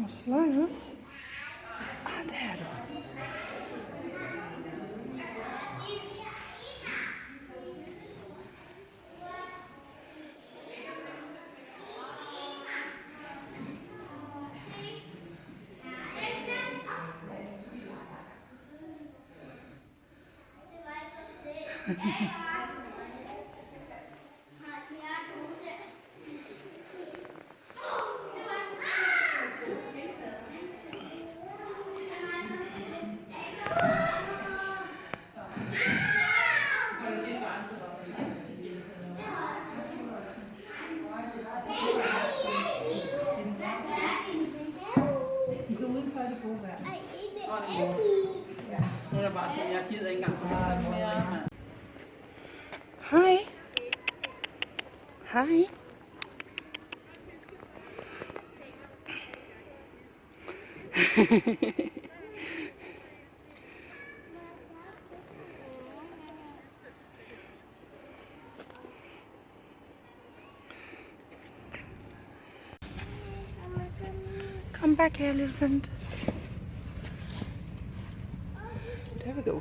Slides. Der er du. Hej. Hej. Come back here, little friend. There we go.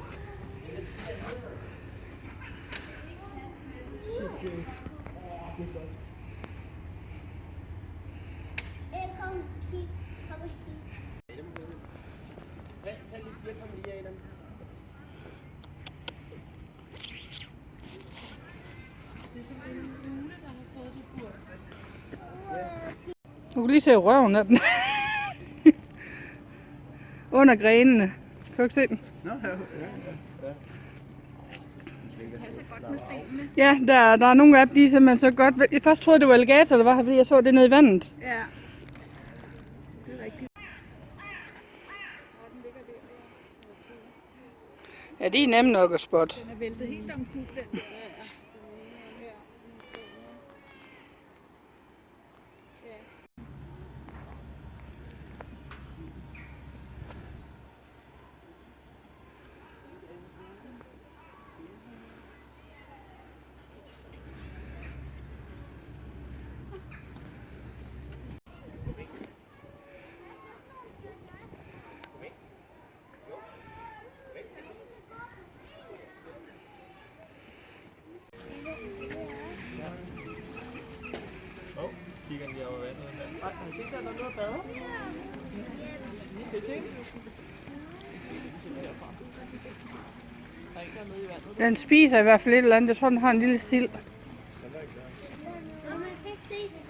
Du kan lige se røven af den. Under grenene. Kan du ikke se den? Ja, der er nogle af dem, de er simpelthen så godt. Jeg først troede, det var alligator, der var her, fordi jeg så det nede i vandet. Ja. Det er rigtigt. Ja, de er nemme nok at spotte. Den er væltet helt omkuld, den der. Kigger lige over vandet. Har I set, der er noget at bade? Kan I se? Der er ikke noget i vandet. Den spiser i hvert fald et eller andet. Jeg tror, den har en lille sild. man kan ikke se sig.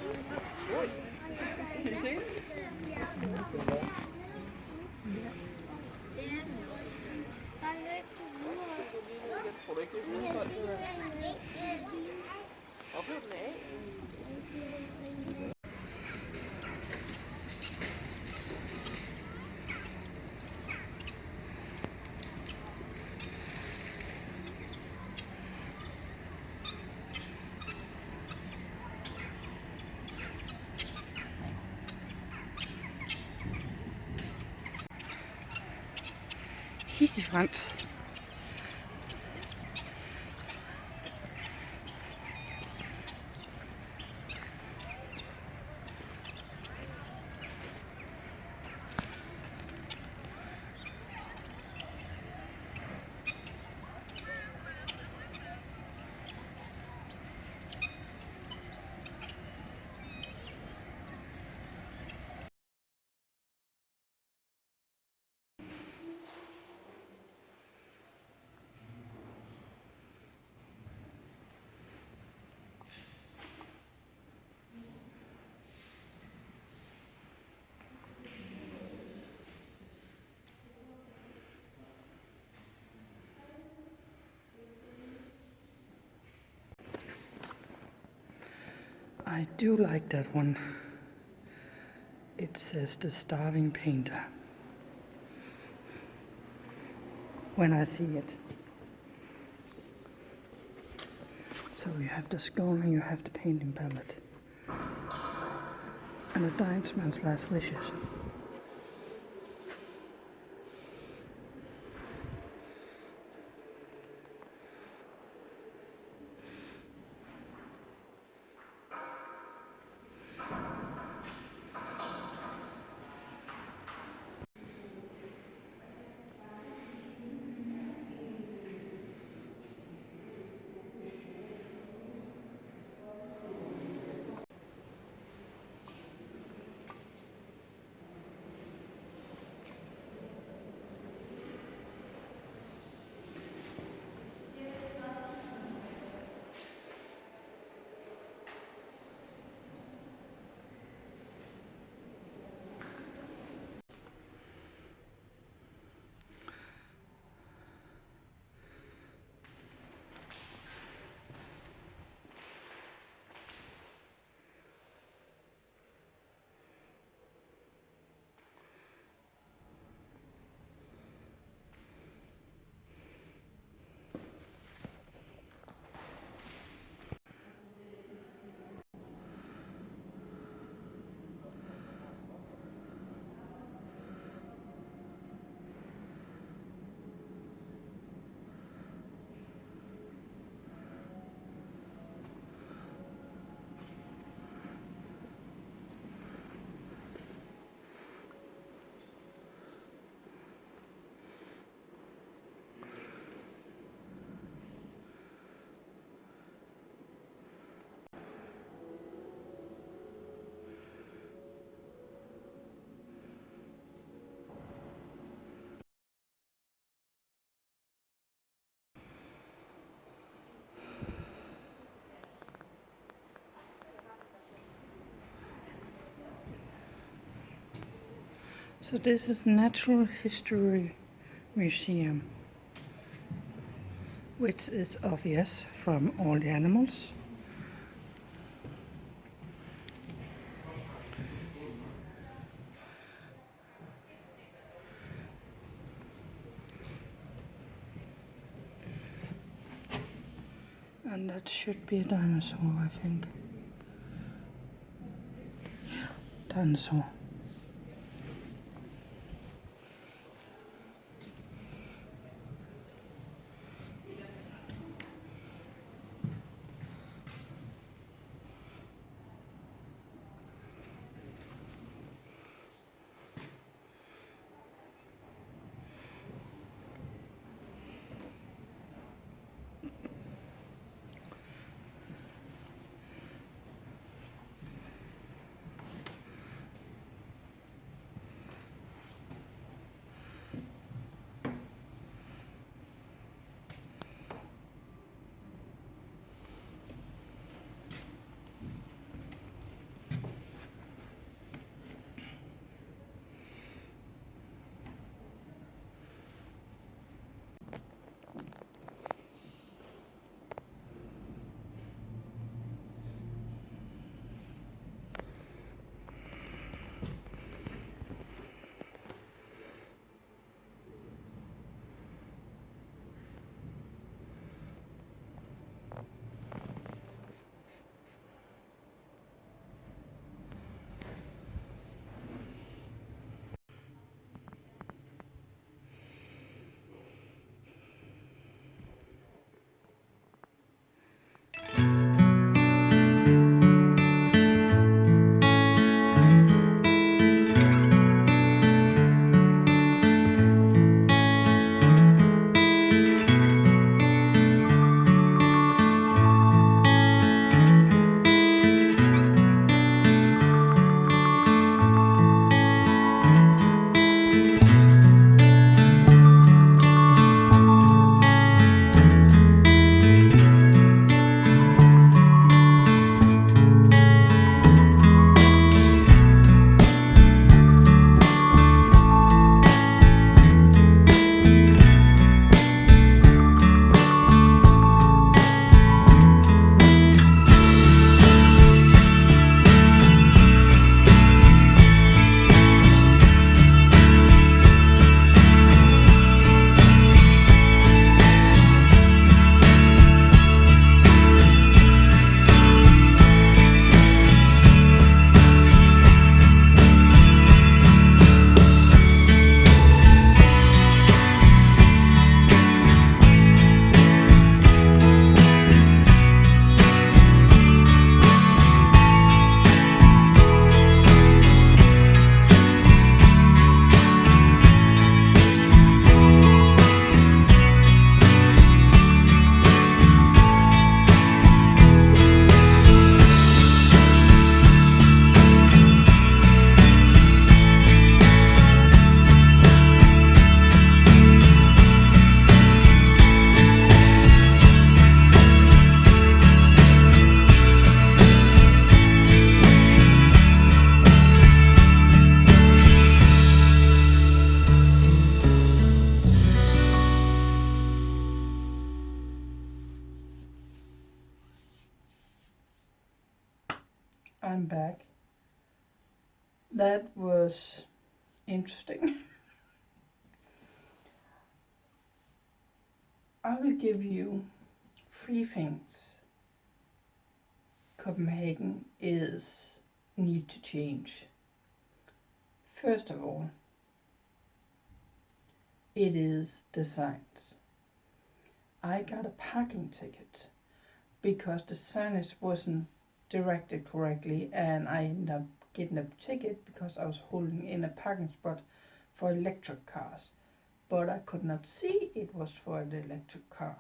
Kan I se? Tror du ikke, det er udfoldt? Hvor blev den af? Pisefrans. I do like that one. It says the starving painter. When I see it. So you have the skull and you have the painting palette. And a dying man's last wishes. So this is Natural History Museum, which is obvious from all the animals. And that should be a dinosaur, I think. Dinosaur. I'm back. That was interesting. I will give you 3 things Copenhagen need to change. First of all, it is the signs. I got a parking ticket because the signage wasn't directed correctly, and I ended up getting a ticket because I was holding in a parking spot for electric cars, but I could not see it was for the electric car.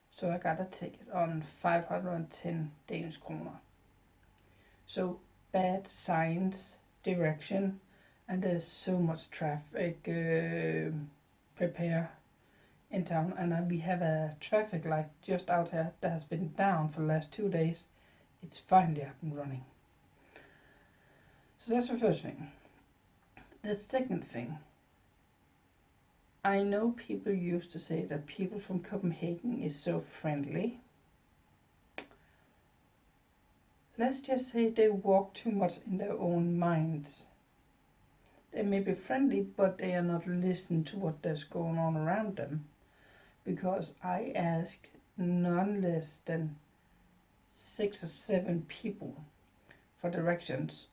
So I got a ticket on 510 Danish kroner. So bad signs, direction, and there's so much traffic prepare in town, and we have a traffic light just out here that has been down for the last 2 days. It's finally up and running. So that's the first thing. The second thing, I know people used to say that people from Copenhagen is so friendly. Let's just say they walk too much in their own minds. They may be friendly, but they are not listening to what there's going on around them. Because I asked none less than 6 or 7 people for directions,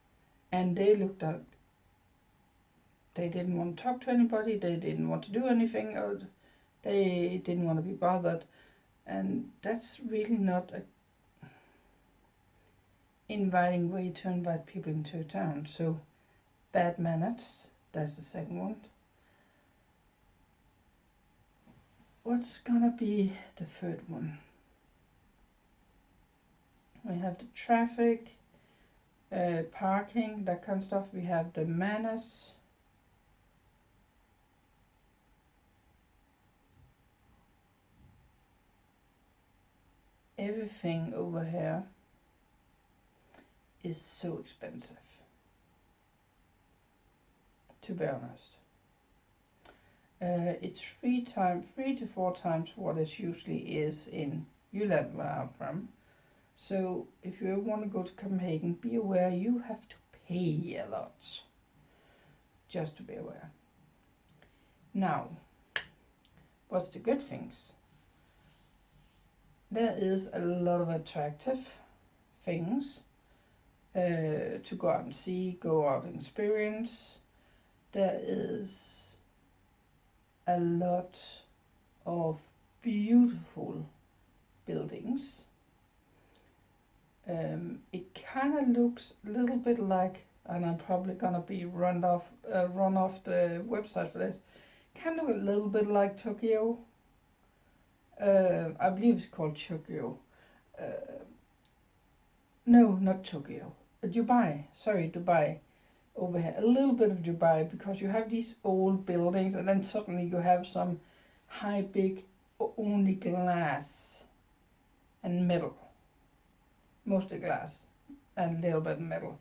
and they looked up. They didn't want to talk to anybody, they didn't want to do anything, or they didn't want to be bothered. And that's really not a inviting way to invite people into a town. So bad manners, that's the second one. What's gonna be the third one? We have the traffic, parking, that kind of stuff. We have the manners. Everything over here is so expensive, to be honest. It's 3 to 4 times what it usually is in Jylland, where I'm from. So if you want to go to Copenhagen, be aware you have to pay a lot. Just to be aware. Now, what's the good things? There is a lot of attractive things to go out and see, go out and experience. There is a lot of beautiful buildings. It kind of looks a little bit like, and I'm probably gonna be run off the website for this. Kind of a little bit like Tokyo. I believe it's called Tokyo. No, not Tokyo. Dubai. Sorry, Dubai. Over here, a little bit of Dubai, because you have these old buildings, and then suddenly you have some high, big, only glass and metal. Mostly glass and a little bit metal,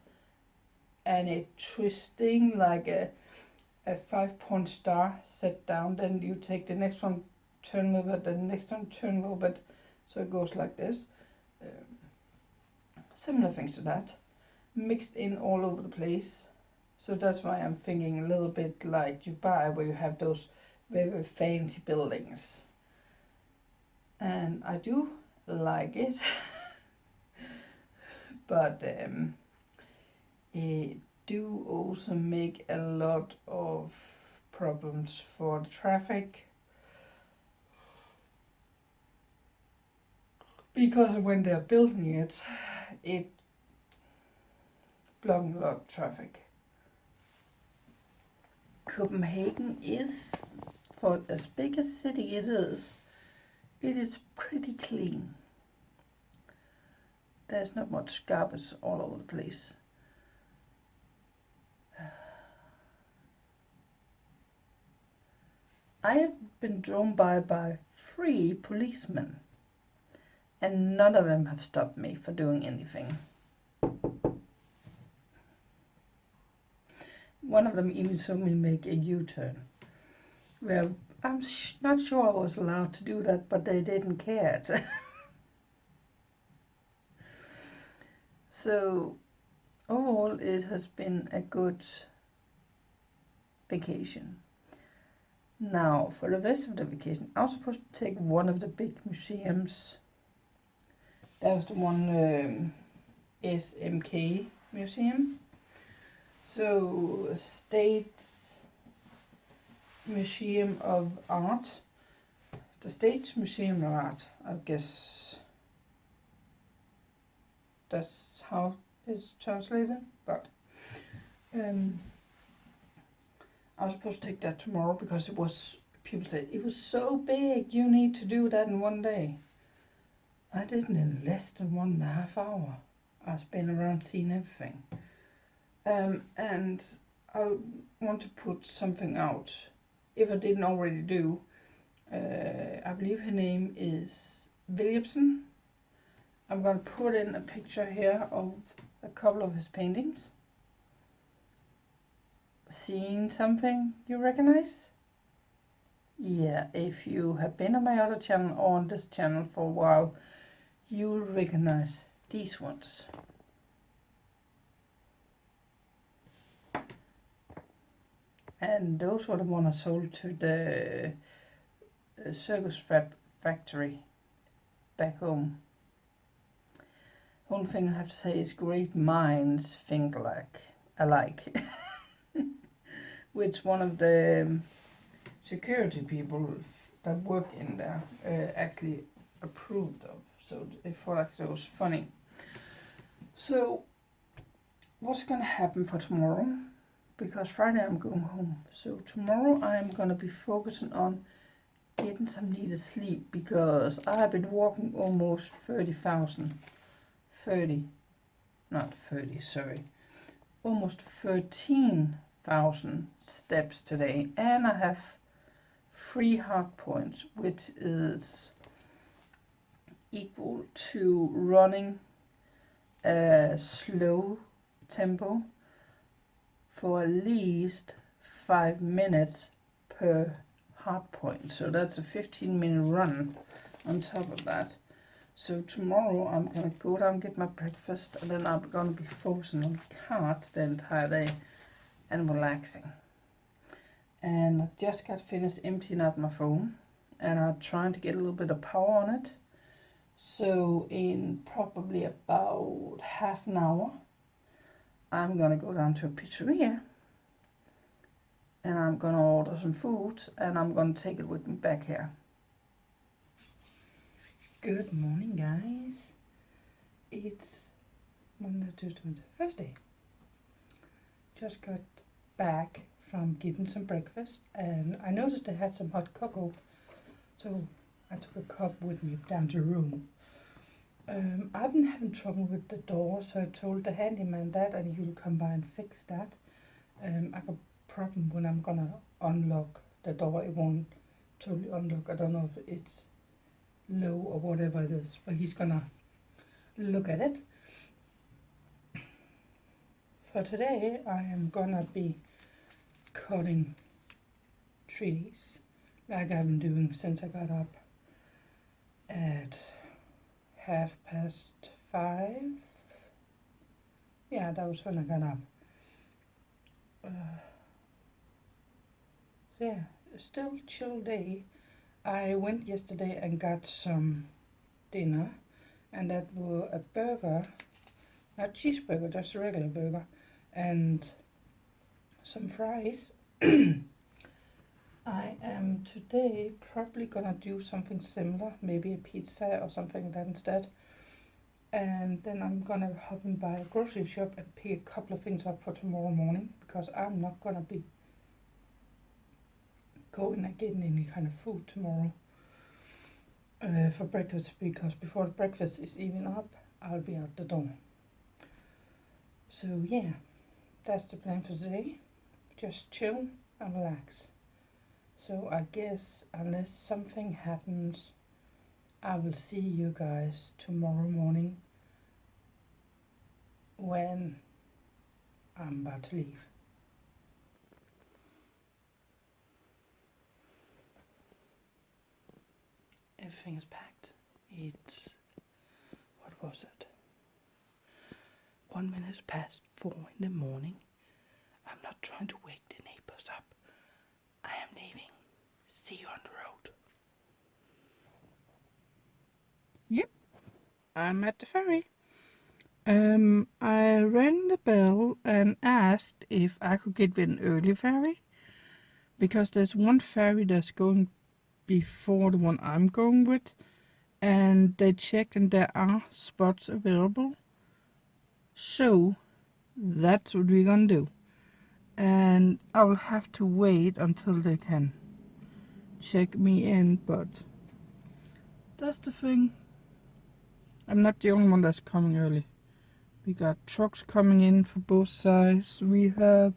and it twisting like a 5-point star set down. Then you take the next one, turn a little bit, then the next one, turn a little bit, so it goes like this. Similar things to that, mixed in all over the place. So that's why I'm thinking a little bit like Dubai, where you have those very, very fancy buildings. And I do like it. But it do also make a lot of problems for the traffic. Because when they're building it, it blocks a lot of traffic. Copenhagen is, for as big a city it is pretty clean. There's not much garbage all over the place. I have been drawn by 3 policemen, and none of them have stopped me for doing anything. One of them even saw me make a U-turn. Well, I'm not sure I was allowed to do that, but they didn't care. So overall it has been a good vacation. Now for the rest of the vacation, I was supposed to take one of the big museums. That was the one SMK museum. So States Museum of Art. The States Museum of Art, I guess that's how it's translated, but I was supposed to take that tomorrow because it was, people said, it was so big, you need to do that in one day. I did it in less than 1.5 hours. I spent around seeing everything. And I want to put something out, if I didn't already do. I believe her name is Williamson. I'm going to put in a picture here of a couple of his paintings. Seeing something you recognize? Yeah, if you have been on my other channel or on this channel for a while, you will recognize these ones. And those were the ones I sold to the circus factory back home. One thing I have to say is great minds think alike. Which one of the security people that work in there actually approved of. So they thought like it was funny. So what's gonna happen for tomorrow? Because Friday I'm going home. So tomorrow I am gonna be focusing on getting some needed sleep because I have been walking almost 13,000 steps today, and I have 3 hard points, which is equal to running a slow tempo for at least 5 minutes per hard point. So that's a 15-minute run on top of that. So tomorrow I'm gonna go down and get my breakfast, and then I'm gonna be focusing on cards the entire day and relaxing. And I just got finished emptying out my phone, and I'm trying to get a little bit of power on it. So in probably about half an hour, I'm gonna go down to a pizzeria and I'm gonna order some food, and I'm gonna take it with me back here. Good morning, guys. It's Monday, Tuesday, Thursday. Just got back from getting some breakfast, and I noticed they had some hot cocoa, so I took a cup with me down to the room. I've been having trouble with the door, so I told the handyman that, and he will come by and fix that. I got a problem when I'm gonna unlock the door. It won't totally unlock. I don't know if it's low or whatever it is, but he's gonna look at it. For today I am gonna be cutting trees like I've been doing since I got up at 5:30. Yeah, that was when I got up. So yeah, still chill day. I went yesterday and got some dinner, and that were a burger, not cheeseburger, just a regular burger, and some fries. I am today probably gonna do something similar, maybe a pizza or something like that instead. And then I'm gonna hop in by a grocery shop and pick a couple of things up for tomorrow morning, because I'm not gonna be going and getting any kind of food tomorrow for breakfast, because before the breakfast is even up, I'll be out the door. So yeah, that's the plan for today. Just chill and relax. So I guess unless something happens, I will see you guys tomorrow morning when I'm about to leave. Everything is packed. It's, what was it? 4 in the morning. I'm not trying to wake the neighbors up. I am leaving. See you on the road. Yep, I'm at the ferry. I rang the bell and asked if I could get an early ferry, because there's one ferry that's going before the one I'm going with, and they checked and there are spots available. So that's what we're gonna do, and I will have to wait until they can check me in, but that's the thing. I'm not the only one that's coming early. We got trucks coming in for both sides. We have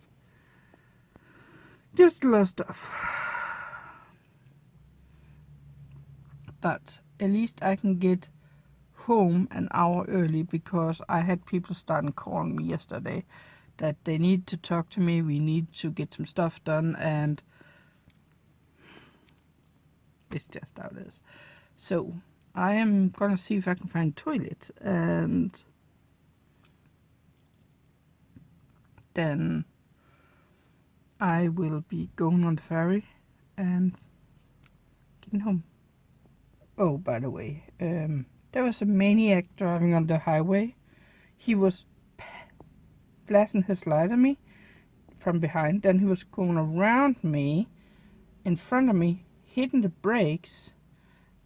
just a lot of stuff. But at least I can get home an hour early, because I had people starting calling me yesterday that they need to talk to me. We need to get some stuff done, and it's just how it is. So I am gonna see if I can find a toilet, and then I will be going on the ferry and getting home. Oh, by the way, there was a maniac driving on the highway. He was flashing his light at me from behind, then he was going around me, in front of me, hitting the brakes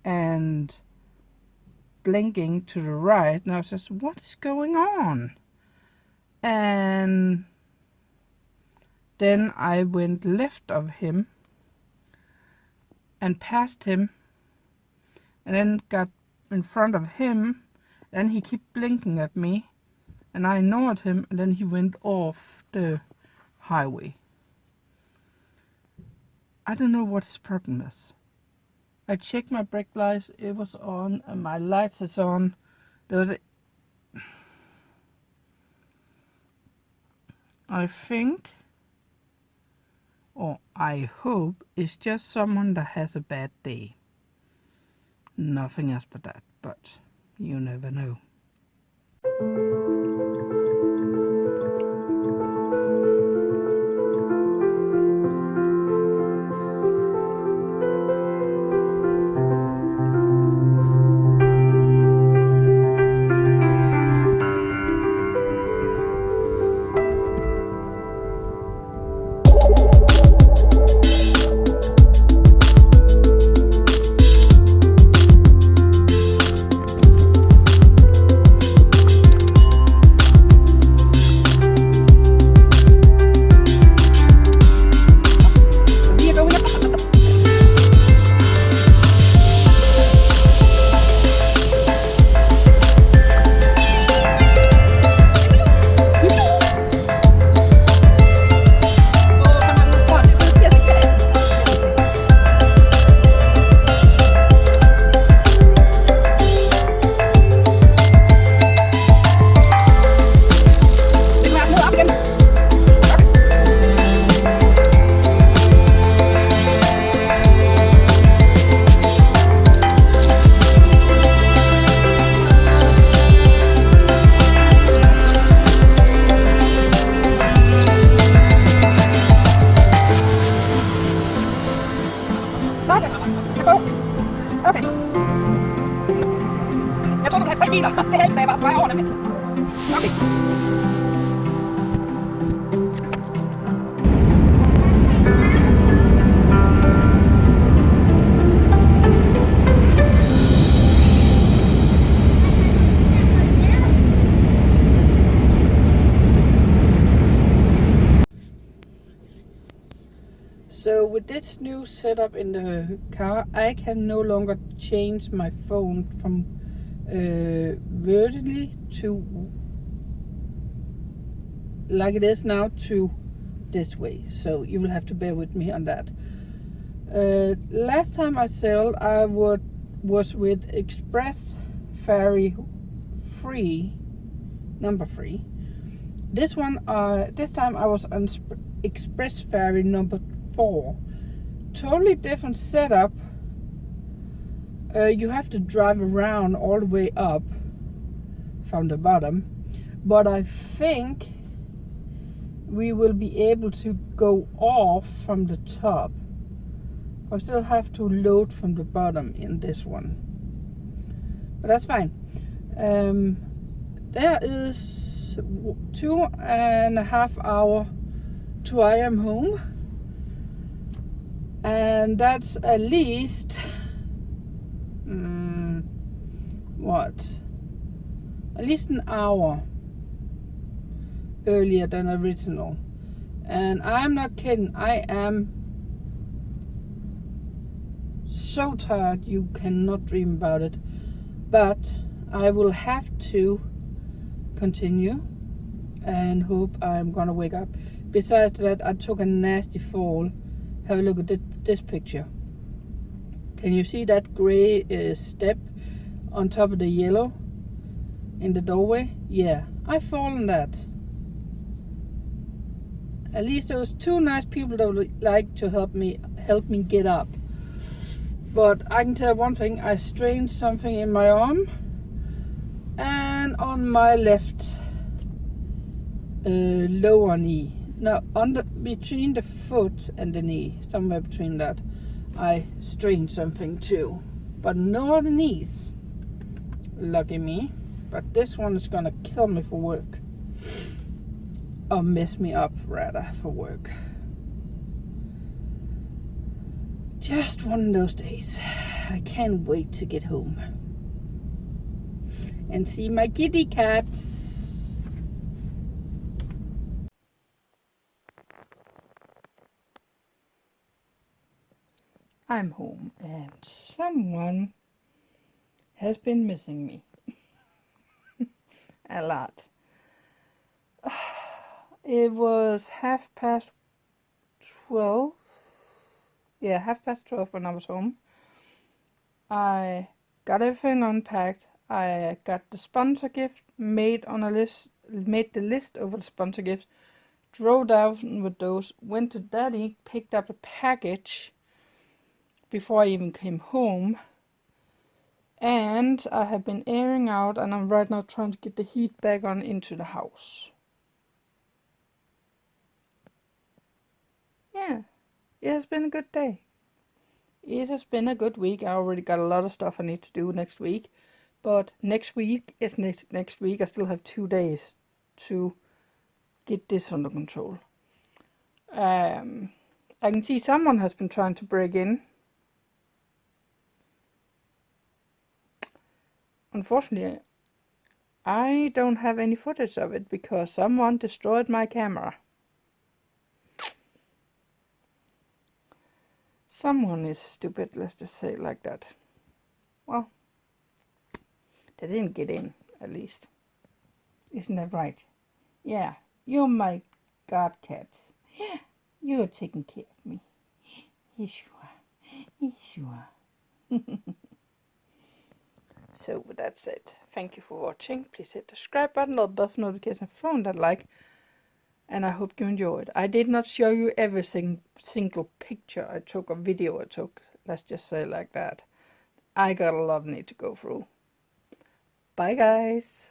and blinking to the right, and I was just, what is going on? And then I went left of him and passed him, and then got in front of him, and he kept blinking at me, and I ignored him, and then he went off the highway. I don't know what his problem is. I checked my brake lights, it was on, and my lights is on. There was I think, or I hope, it's just someone that has a bad day. Nothing else but that, but you never know. Okay. Jeg tror, du kan have 3 biler. Det er ikke, da jeg var på vej over, nemlig. Okay. So with this new setup in the car, I can no longer change my phone from vertically to like it is now to this way. So you will have to bear with me on that. Last time I sailed, I was with Express Ferry free, number 3. This time I was on Express Ferry number 4. Totally different setup. You have to drive around all the way up from the bottom, but I think we will be able to go off from the top. I still have to load from the bottom in this one, but that's fine. There is 2.5 hours to I am home, and that's at least at least an hour earlier than original. And I'm not kidding, I am so tired you cannot dream about it, but I will have to continue and hope I'm gonna wake up. Besides that, I took a nasty fall. Have a look at this picture. Can you see that gray step on top of the yellow in the doorway? Yeah, I fall on that. At least there was 2 nice people that would like to help me get up. But I can tell one thing, I strained something in my arm and on my left lower knee. Now between the foot and the knee, somewhere between that, I strained something too. But no other knees. Lucky me. But this one is gonna kill me for work. Or mess me up rather for work. Just one of those days. I can't wait to get home and see my kitty cats. I'm home and someone has been missing me. A lot. It was 12:30. Yeah, 12:30 when I was home. I got everything unpacked. I got the sponsor gift, made the list over the sponsor gifts, drove down with those, went to Daddy, picked up a package before I even came home. And I have been airing out, and I'm right now trying to get the heat back on into the house. Yeah, it has been a good day. It has been a good week. I already got a lot of stuff I need to do next week. But next week is next week. I still have 2 days to get this under control. I can see someone has been trying to break in. Unfortunately, I don't have any footage of it because someone destroyed my camera. Someone is stupid, let's just say it like that. Well, they didn't get in, at least. Isn't that right? Yeah, you're my god cat. Yeah, you're taking care of me. Yes, you are. Yes, you are. So, with that said, thank you for watching. Please hit the subscribe button, little bell for notification, phone that like. And I hope you enjoyed. I did not show you every single picture I took or video I took. Let's just say it like that. I got a lot I need to go through. Bye guys.